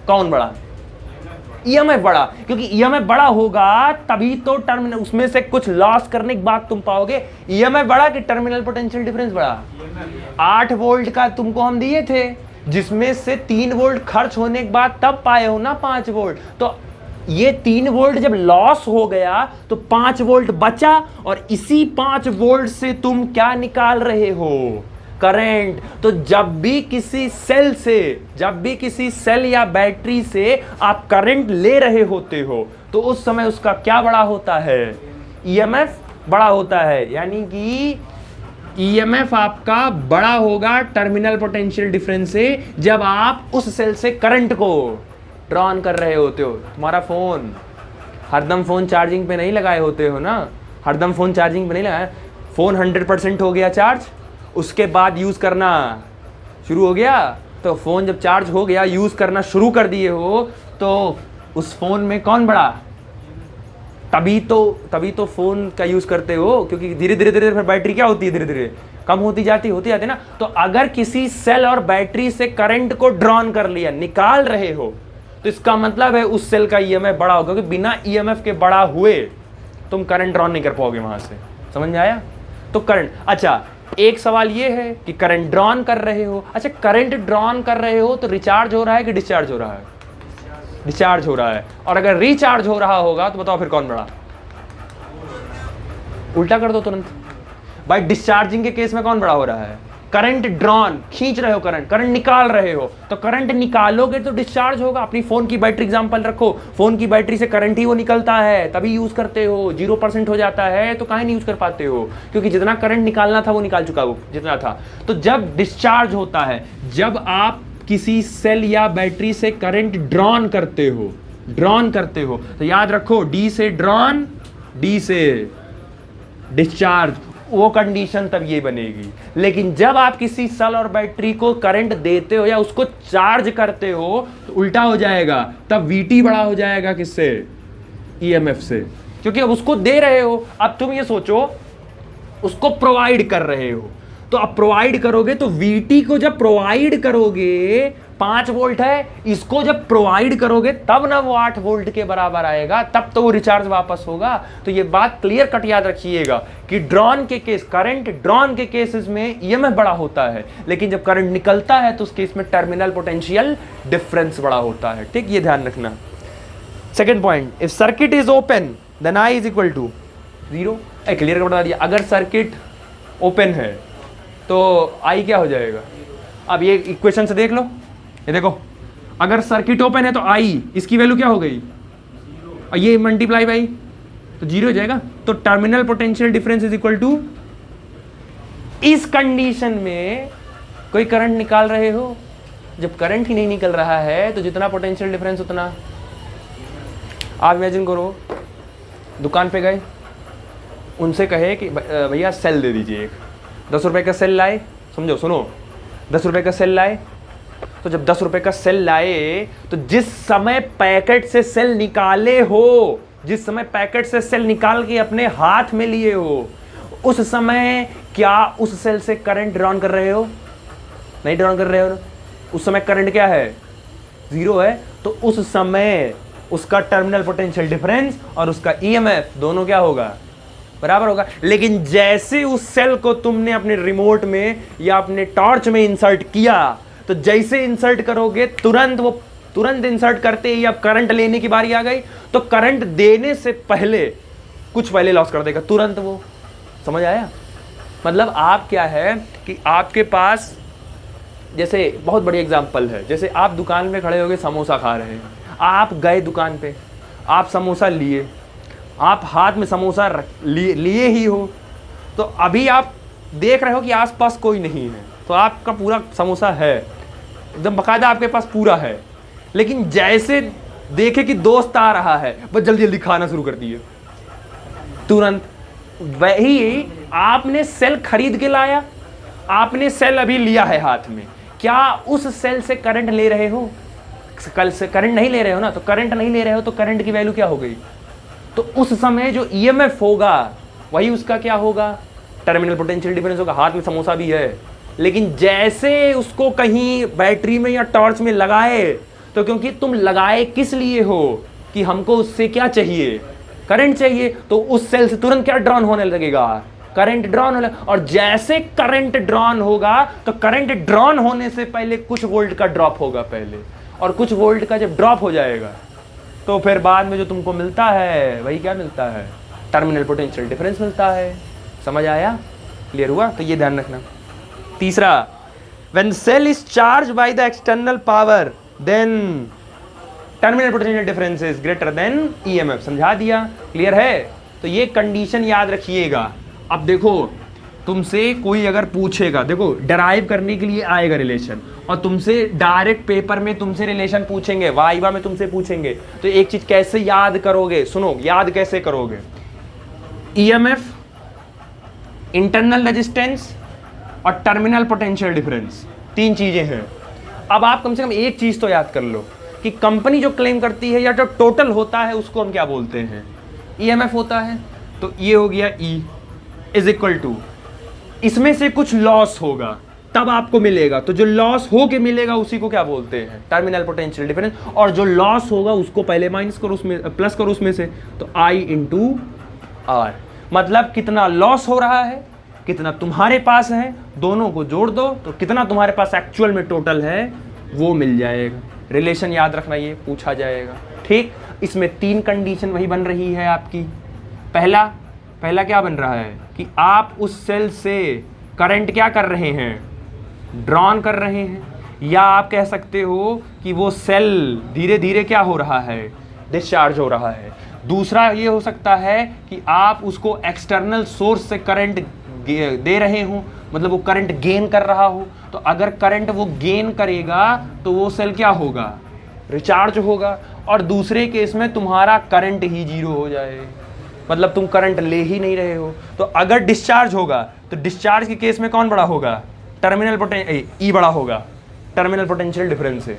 कौन बढ़ा, EMF बढ़ा, क्योंकि EMF बड़ा होगा तभी तो टर्मिनल उसमें से कुछ लॉस करने के बाद तुम पाओगे। EMF बढ़ा कि टर्मिनल पोटेंशियल डिफरेंस बढ़ा। 8 वोल्ट का तुमको हम दिए थे, जिसमें से 3 वोल्ट खर्च होने के बाद तब पाए हो ना 5 वोल्ट। तो ये 3 वोल्ट जब लॉस हो गया तो 5 वोल्ट बचा, और इसी 5 वोल्ट से तुम क्या निकाल रहे हो, करंट। तो जब भी किसी सेल या बैटरी से आप करंट ले रहे होते हो तो उस समय उसका क्या बड़ा होता है, ईएमएफ बड़ा होता है। यानी कि ईएमएफ आपका बड़ा होगा टर्मिनल पोटेंशियल डिफरेंस से जब आप उस सेल से करंट को ड्रॉ ऑन कर रहे होते हो। तुम्हारा फोन हरदम फोन चार्जिंग पे नहीं लगाए होते हो ना, हरदम फोन चार्जिंग पे नहीं लगाया, फोन 100% हो गया चार्ज, उसके बाद यूज करना शुरू हो गया। तो फोन जब चार्ज हो गया, यूज करना शुरू कर दिए हो, तो उस फोन में कौन बड़ा, तभी तो फोन का यूज करते हो, क्योंकि धीरे धीरे फिर बैटरी क्या होती है, धीरे धीरे कम होती जाती है ना। तो अगर किसी सेल और बैटरी से करंट को ड्रॉन कर लिया, निकाल रहे हो, तो इसका मतलब है उस सेल का ईएमएफ बड़ा होगा, क्योंकि बिना ईएमएफ के बड़ा हुए तुम करंट ड्रॉन नहीं कर पाओगे वहां से। समझ में आया? तो करंट, अच्छा एक सवाल ये है कि करंट ड्रॉन कर रहे हो, अच्छा करंट ड्रॉन कर रहे हो तो रिचार्ज हो रहा है कि डिस्चार्ज हो रहा है? डिस्चार्ज हो रहा है। और अगर रिचार्ज हो रहा होगा तो बताओ फिर कौन बड़ा? उल्टा कर दो तुरंत भाई, डिस्चार्जिंग के केस में कौन बड़ा हो रहा है? करंट ड्रॉन, खींच रहे हो करंट निकाल रहे हो, तो करंट निकालोगे तो डिस्चार्ज होगा। अपनी फोन की बैटरी एग्जांपल रखो, फोन की बैटरी से करंट ही वो निकलता है तभी यूज करते हो। 0% हो जाता है तो काहे नहीं यूज कर पाते हो? क्योंकि जितना करंट निकालना था वो निकाल चुका, वो जितना था। तो जब डिस्चार्ज होता है, जब आप किसी सेल या बैटरी से करंट ड्रॉन करते हो, तो याद रखो डी से ड्रॉन, डी से डिस्चार्ज, वो कंडीशन तब ये बनेगी। लेकिन जब आप किसी सेल और बैटरी को करंट देते हो या उसको चार्ज करते हो तो उल्टा हो जाएगा, तब वीटी बड़ा हो जाएगा किससे? ईएमएफ से, क्योंकि अब उसको दे रहे हो। अब तुम ये सोचो, उसको प्रोवाइड कर रहे हो, तो अब प्रोवाइड करोगे तो वीटी को जब प्रोवाइड करोगे 5 वोल्ट है, इसको जब प्रोवाइड करोगे तब ना वो 8 वोल्ट के बराबर आएगा, तब तो वो रिचार्ज वापस होगा। तो ये बात क्लियर कट याद रखिएगा कि ड्रॉन के केस, करंट ड्रॉन के केसेस में ईएमएफ बड़ा होता है, लेकिन जब करंट निकलता है तो उस केस में टर्मिनल पोटेंशियल डिफरेंस बड़ा होता है। ठीक, ये ध्यान रखना। Second point, if circuit is open then I is equal to 0। Clear बता दिया, अगर सर्किट ओपन है तो आई क्या हो जाएगा? अब ये इक्वेशन से देख लो, ये देखो, अगर सर्किट ओपन है तो आई, इसकी वैल्यू क्या हो गई, और ये मल्टीप्लाई बाई तो 0 हो जाएगा। तो terminal potential difference is equal to, इस कंडीशन में कोई करंट निकाल रहे हो, जब करंट ही नहीं निकल रहा है तो जितना पोटेंशियल डिफरेंस उतना। आप इमेजिन करो, दुकान पे गए, उनसे कहे कि भैया सेल दे दीजिए एक, 10 रुपए का सेल लाए, समझो सुनो, 10 रुपए का सेल लाए। तो जब 10 रुपए का सेल लाए तो जिस समय पैकेट से सेल निकाले हो, जिस समय पैकेट से सेल निकाल के अपने हाथ में लिए हो, उस समय क्या उस सेल से करंट ड्रॉन कर रहे हो? नहीं ड्रॉन कर रहे हो। उस समय करंट क्या है? 0 है। तो उस समय उसका टर्मिनल पोटेंशियल डिफरेंस और उसका ईएमएफ दोनों क्या होगा? बराबर होगा। लेकिन जैसे उस सेल को तुमने अपने रिमोट में या अपने टॉर्च में इंसर्ट किया, तो जैसे इंसर्ट करोगे तुरंत इंसर्ट करते ही अब करंट लेने की बारी आ गई, तो करंट देने से पहले कुछ पहले लॉस कर देगा तुरंत वो। समझ आया? मतलब आप क्या है कि आपके पास, जैसे बहुत बड़ी एग्जांपल है, जैसे आप दुकान में खड़े होकर समोसा खा रहे हैं, आप गए दुकान पे, आप समोसा लिए, आप हाथ में समोसा लिए ही हो, तो अभी आप देख रहे हो कि आसपास कोई नहीं है, तो आपका पूरा समोसा है एकदम बकायदा, आपके पास पूरा है। लेकिन जैसे देखे कि दोस्त आ रहा है, बस जल्दी जल्दी खाना शुरू कर दिए तुरंत। वही आपने सेल खरीद के लाया, आपने सेल अभी लिया है हाथ में, क्या उस सेल से करंट ले रहे हो? कल से करंट नहीं ले रहे हो ना, तो करंट नहीं ले रहे हो तो करंट की वैल्यू क्या हो गई? तो उस समय जो ईएमएफ होगा वही उसका क्या होगा? टर्मिनल पोटेंशियल डिफरेंस होगा। हाथ में समोसा भी है, लेकिन जैसे उसको कहीं बैटरी में या टॉर्च में लगाए, तो क्योंकि तुम लगाए किस लिए हो कि हमको उससे क्या चाहिए? करंट चाहिए, तो उस सेल से तुरंत क्या ड्रॉन होने लगेगा? करंट ड्रॉन होने। और जैसे करंट ड्रॉन होगा तो करंट ड्रॉन होने से पहले कुछ वोल्ट का ड्रॉप होगा पहले, और कुछ वोल्ट का जब ड्रॉप हो जाएगा तो फिर बाद में जो तुमको मिलता है वही क्या मिलता है? टर्मिनल पोटेंशियल डिफरेंस मिलता है। समझ आया? क्लियर हुआ? तो ये ध्यान रखना। तीसरा, when cell is charged by the external power then terminal potential difference is greater than EMF। समझा दिया, क्लियर है? तो ये कंडीशन याद रखिएगा। अब देखो तुमसे कोई अगर पूछेगा, देखो डराइव करने के लिए आएगा रिलेशन, और तुमसे डायरेक्ट पेपर में तुमसे रिलेशन पूछेंगे, वाइवा में तुमसे पूछेंगे, तो एक चीज कैसे याद करोगे? सुनो, याद कैसे करोगे? EMF, इंटरनल रेजिस्टेंस और टर्मिनल पोटेंशियल डिफरेंस, तीन चीजें हैं। अब आप कम से कम एक चीज तो याद कर लो कि कंपनी जो क्लेम करती है या जो टोटल होता है उसको हम क्या बोलते हैं? EMF होता है। तो ये हो गया E इज इक्वल टू, इसमें से कुछ लॉस होगा तब आपको मिलेगा, तो जो लॉस हो के मिलेगा उसी को क्या बोलते हैं? Terminal potential difference. और जो लॉस होगा उसको पहले माइनस करो, उसमें प्लस करो उसमें से, तो I इंटू R। मतलब कितना लॉस हो रहा है, कितना तुम्हारे पास है, दोनों को जोड़ दो तो कितना तुम्हारे पास एक्चुअल में टोटल है वो मिल जाएगा। रिलेशन याद रखना, ये पूछा जाएगा। ठीक, इसमें तीन कंडीशन वही बन रही है आपकी। पहला क्या बन रहा है कि आप उस सेल से करंट क्या कर रहे हैं? ड्रॉन कर रहे हैं, या आप कह सकते हो कि वो सेल धीरे धीरे क्या हो रहा है? डिस्चार्ज हो रहा है। दूसरा ये हो सकता है कि आप उसको एक्सटर्नल सोर्स से करंट दे रहे हो, मतलब वो करंट गेन कर रहा हो। तो अगर करंट वो गेन करेगा तो वो सेल क्या होगा? रिचार्ज होगा। और दूसरे केस में तुम्हारा करंट ही जीरो हो जाए, मतलब तुम करंट ले ही नहीं रहे हो। तो अगर डिस्चार्ज होगा तो डिस्चार्ज के केस में कौन बड़ा होगा? टर्मिनल पोटेंशियल, E बड़ा होगा, टर्मिनल पोटेंशियल डिफरेंस से।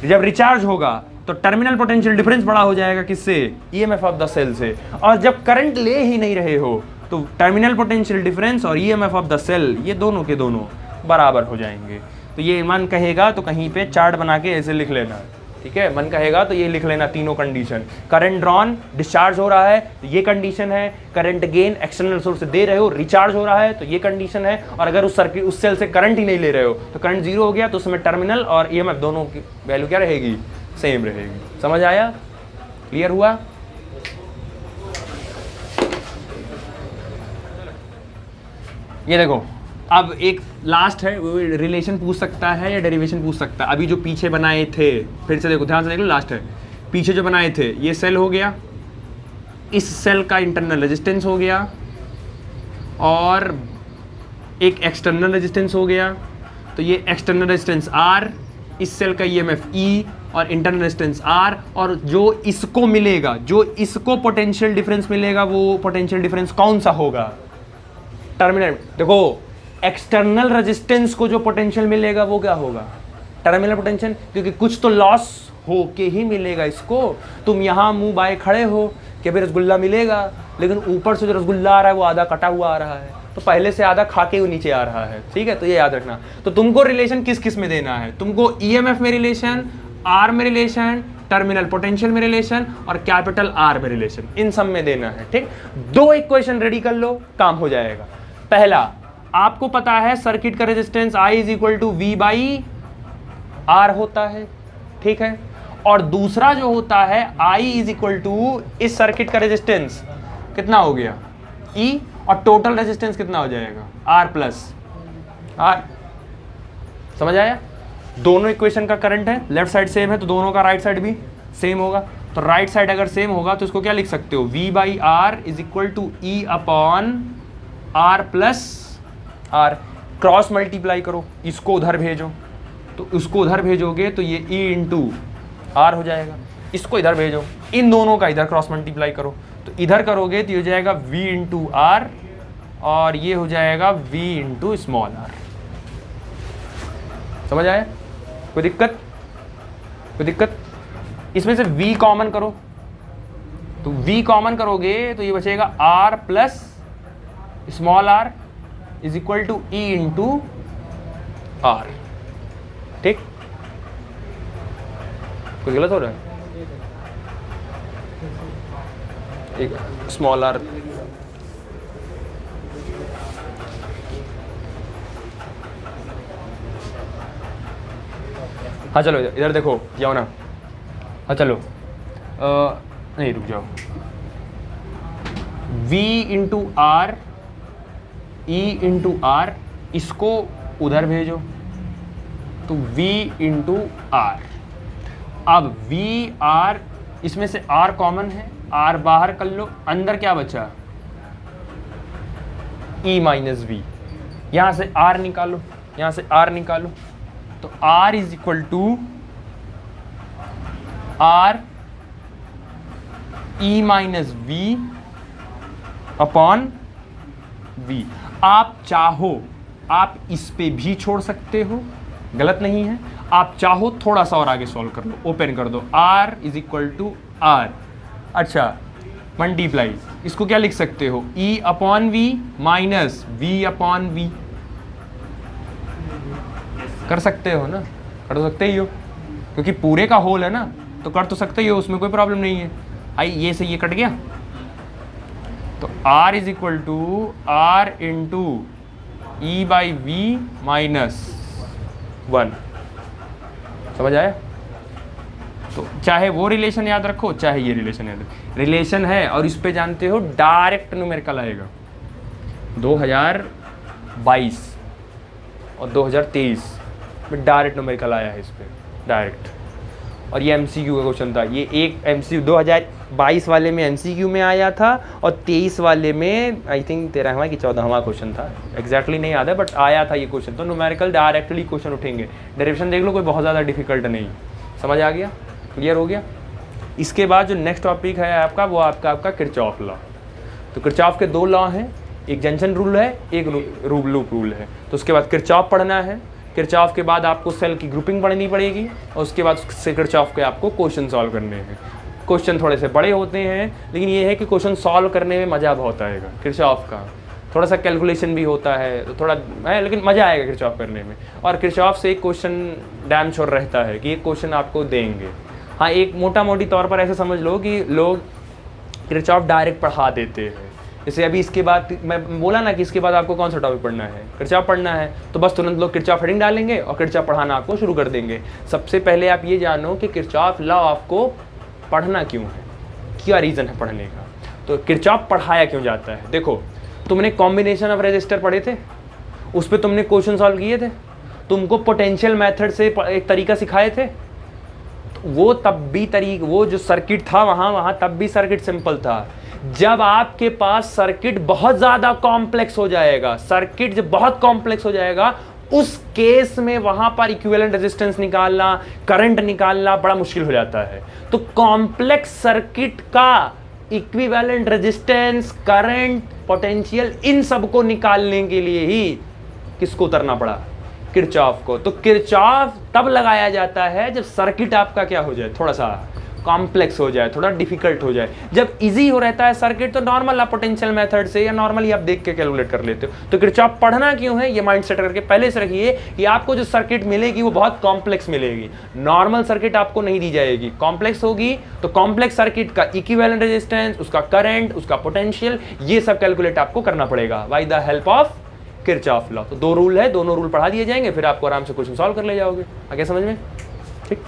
जब रिचार्ज होगा तो टर्मिनल पोटेंशियल डिफरेंस बड़ा हो जाएगा किससे? EMF ऑफ द सेल से। और जब करंट ले ही नहीं रहे हो तो टर्मिनल पोटेंशियल डिफरेंस और EMF ऑफ द सेल, ये दोनों के दोनों बराबर हो जाएंगे। तो ये मन कहेगा तो कहीं पे चार्ट बना के ऐसे लिख लेना, ठीक है? मन कहेगा तो ये लिख लेना तीनों कंडीशन। करंट ड्रॉन, डिस्चार्ज हो रहा है तो ये कंडीशन है। करंट गेन एक्सटर्नल सोर्स से दे रहे हो, रिचार्ज हो रहा है तो ये कंडीशन है। और अगर उस सर्किट उस सेल से करंट ही नहीं ले रहे हो तो करंट जीरो हो गया, तो उसमें टर्मिनल और EMF दोनों की वैल्यू क्या रहेगी? सेम रहेगी। समझ आया? क्लियर हुआ? ये देखो, अब एक लास्ट है, वो रिलेशन पूछ सकता है या डेरिवेशन पूछ सकता है। अभी जो पीछे बनाए थे, फिर से देखो, ध्यान से देख लो, लास्ट है। पीछे जो बनाए थे, ये सेल हो गया, इस सेल का इंटरनल रेजिस्टेंस हो गया और एक एक्सटर्नल रेजिस्टेंस हो गया। तो ये एक्सटर्नल रेजिस्टेंस R, इस सेल का EMF E और इंटरनल रेजिस्टेंस R। और जो इसको मिलेगा, जो इसको पोटेंशियल डिफरेंस मिलेगा, वो पोटेंशियल डिफरेंस कौन सा होगा? टर्मिनल। देखो, एक्सटर्नल रेजिस्टेंस को जो पोटेंशियल मिलेगा वो क्या होगा? टर्मिनल पोटेंशियल, क्योंकि कुछ तो लॉस होके ही मिलेगा इसको। तुम यहाँ मुंह बाए खड़े हो कि अभी रसगुल्ला मिलेगा, लेकिन ऊपर से जो रसगुल्ला आ रहा है वो आधा कटा हुआ आ रहा है, तो पहले से आधा खा के वो नीचे आ रहा है, ठीक है? तो ये याद रखना। तो तुमको रिलेशन किस किस में देना है? तुमको EMF में रिलेशन, R में रिलेशन, टर्मिनल पोटेंशियल में रिलेशन और कैपिटल R में रिलेशन, इन सब में देना है, ठीक? दो इक्वेशन रेडी कर लो, काम हो जाएगा। पहला, आपको पता है सर्किट का resistance I is equal to V by R होता है, ठीक है? और दूसरा जो होता है I इज इक्वल टू इस सर्किट का रेजिस्टेंस कितना हो गया? E, और टोटल रेजिस्टेंस कितना हो जाएगा? R plus R। समझ आया? दोनों इक्वेशन का करंट है, लेफ्ट साइड सेम है तो दोनों का राइट साइड भी सेम होगा। तो राइट साइड अगर सेम होगा तो इसको क्या लिख सकते हो? V by R is equal to E upon R plus R। Cross multiply करो, इसको उधर भेजो, तो उसको उधर भेजोगे तो ये E इंटू R हो जाएगा। इसको इधर भेजो, इन दोनों का इधर क्रॉस मल्टीप्लाई करो, तो इधर करोगे तो ये हो जाएगा V इंटू R और ये हो जाएगा V इंटू स्मॉल r। समझ आया? कोई दिक्कत? कोई दिक्कत? इसमें से V कॉमन करो, तो V कॉमन करोगे तो ये बचेगा R plus small r is equal to E into R। ठीक? कुछ गलत हो रहा है? एक स्मॉल r हाँ चलो इधर देखो, जाओ ना। हाँ चलो नहीं रुक जाओ। V into R, E into R, इसको उधर भेजो, तो V इंटू आर। अब V R, इसमें से R कॉमन है, R बाहर कर लो, अंदर क्या बचा, E माइनस वी। यहां से R निकालो, यहां से R निकालो, तो R is equal to R E minus V upon V। आप चाहो आप इस पे भी छोड़ सकते हो, गलत नहीं है। आप चाहो थोड़ा सा और आगे सॉल्व कर लो, ओपन कर दो, R is equal to R। अच्छा, मल्टीप्लाई, इसको क्या लिख सकते हो, E upon V minus V upon V। कर सकते हो ना, कर तो सकते ही हो, क्योंकि पूरे का होल है ना, तो कर तो सकते ही हो, उसमें कोई प्रॉब्लम नहीं है। आई ये से ये कट गया, तो R is equal to R into E by V minus 1। समझ आया? तो चाहे वो रिलेशन याद रखो, चाहे ये रिलेशन याद रखो, रिलेशन है और इस पे जानते हो डायरेक्ट न्यूमेरिकल आएगा। 2022 और 2023 में डायरेक्ट न्यूमेरिकल आया है इस पे, डायरेक्ट। और ये MCQ का क्वेश्चन था, ये एक MCQ 2022 वाले में MCQ में आया था और 23 वाले में आई थिंक 13वां कि 14वां क्वेश्चन था, एग्जैक्टली नहीं याद है, बट आया था ये क्वेश्चन। तो न्यूमेरिकल डायरेक्टली क्वेश्चन उठेंगे, डेरिवेशन देख लो, कोई बहुत ज़्यादा डिफिकल्ट नहीं। समझ आ गया, क्लियर हो गया? इसके बाद जो नेक्स्ट टॉपिक है आपका, वो आपका किरचॉफ लॉ। तो किरचॉफ के 2 लॉ हैं, एक जंक्शन रूल है, एक लूप रूल है। तो उसके बाद किरचॉफ पढ़ना है, किरचॉफ के बाद आपको सेल की ग्रुपिंग पढ़नी पड़ेगी, और उसके बाद किरचॉफ के आपको क्वेश्चन सॉल्व करने हैं। क्वेश्चन थोड़े से बड़े होते हैं, लेकिन ये है कि क्वेश्चन सॉल्व करने में मज़ा बहुत आएगा। किरचॉफ का थोड़ा सा कैलकुलेशन भी होता है, तो थोड़ा है, लेकिन मज़ा आएगा किरचॉफ करने में। और किरचॉफ से एक क्वेश्चन डैम श्योर रहता है कि एक क्वेश्चन आपको देंगे। हाँ, एक मोटा मोटी तौर पर ऐसे समझ लो कि लोग किरचॉफ डायरेक्ट पढ़ा देते हैं। जैसे अभी इसके बाद मैं बोला ना कि इसके बाद आपको कौन सा टॉपिक पढ़ना है, किरचॉफ पढ़ना है, तो बस तुरंत लोग किरचॉफ हेडिंग डालेंगे और किरचॉफ पढ़ाना आपको शुरू कर देंगे। सबसे पहले आप ये जानो कि किरचॉफ लॉ आपको पढ़ना क्यों है, क्या रीज़न है पढ़ने का। तो किरचॉफ पढ़ाया क्यों जाता है, देखो, तुमने कॉम्बिनेशन ऑफ रेजिस्टर पढ़े थे, उस पर तुमने क्वेश्चन सॉल्व किए थे, तुमको पोटेंशियल मेथड से एक तरीका सिखाए थे, वो तब भी वो जो सर्किट था वहाँ तब भी सर्किट सिंपल था। जब आपके पास सर्किट बहुत ज़्यादा कॉम्प्लेक्स हो जाएगा, सर्किट जब बहुत कॉम्प्लेक्स हो जाएगा, उस केस में वहां पर इक्विवेलेंट रेजिस्टेंस निकालना, करंट निकालना बड़ा मुश्किल हो जाता है। तो कॉम्प्लेक्स सर्किट का इक्विवेलेंट रेजिस्टेंस, करंट, पोटेंशियल, इन सब को निकालने के लिए ही किसको उतरना पड़ा, किरचॉफ को। तो किरचॉफ तब लगाया जाता है जब सर्किट आपका क्या हो जाए, थोड़ा सा कॉम्प्लेक्स हो जाए, थोड़ा डिफिकल्ट हो जाए। जब इजी हो रहता है सर्किट, तो नॉर्मल आप पोटेंशियल मेथड से या नॉर्मली आप देख के कैलकुलेट कर लेते हो। तो किरचॉफ पढ़ना क्यों है, ये माइंड सेट करके पहले से रखिए कि आपको जो सर्किट मिलेगी वो बहुत कॉम्प्लेक्स मिलेगी। नॉर्मल सर्किट आपको नहीं दी जाएगी, कॉम्प्लेक्स होगी। तो कॉम्प्लेक्स सर्किट का इक्विवेलेंट रेजिस्टेंस, उसका करंट, उसका पोटेंशियल, ये सब कैलकुलेट आपको करना पड़ेगा by the help of Kirchhoff law. तो 2 रूल है, दोनों रूल पढ़ा दिए जाएंगे, फिर आपको आराम से क्वेश्चन सॉल्व कर ले जाओगे। आगे समझ में? ठीक।